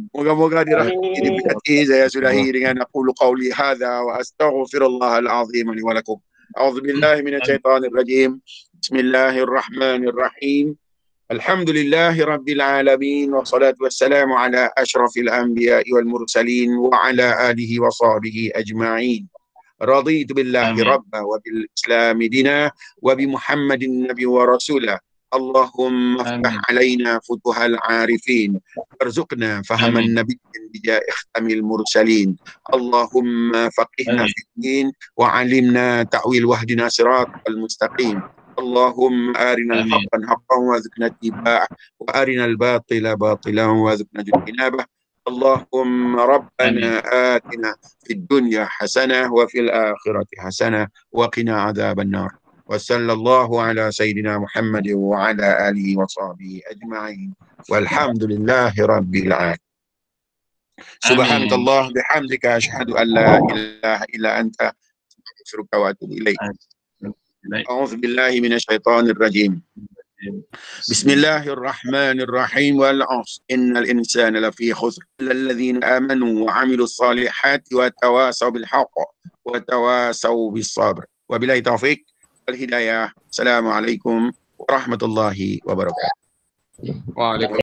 Speaker 2: Moga-moga diberkati. Saya sudahi dengan aqulu qawli hadha wa astaghfirullahal azim li wa lakum. A'udzu billahi minasyaitonir rajim. Bismillahirrahmanirrahim. Alhamdulillahi rabbil alamin wa salatu wassalamu ala asyrafil anbiya'i wal mursalin wa ala alihi wa sahbihi ajma'in. رضيت بالله ربا وبالإسلام دينا وبمحمد النبي ورسوله اللهم افتح علينا فتوح العارفين وارزقنا فهم النبي بجاه ختم المرسلين اللهم فقهنا في الدين وعلمنا تعويل واهدنا صراط المستقيم اللهم أرنا الحق حقا وارزقنا اتباعه وأرنا الباطل باطلا وارزقنا اجتنابه اللهم ربنا آتنا في الدنيا حسنة وفي الآخرة حسنة وقنا عذاب النار وصلى الله على سيدنا محمد وعلى آله وصحبه أجمعين والحمد لله رب العالمين سبحانك الله بحمدك أشهد أن لا إله إلا أنت أستغفرك وأتوب إليك أعوذ بالله من الشيطان الرجيم بسم الله الرحمن الرحيم والعصر إن الإنسان لفي خسر إلا الذين آمنوا وعملوا الصالحات وتواصوا بالحق وتواصوا بالصبر وبالله التوفيق والهداية السلام عليكم ورحمة الله وبركاته.
Speaker 10: وعليكم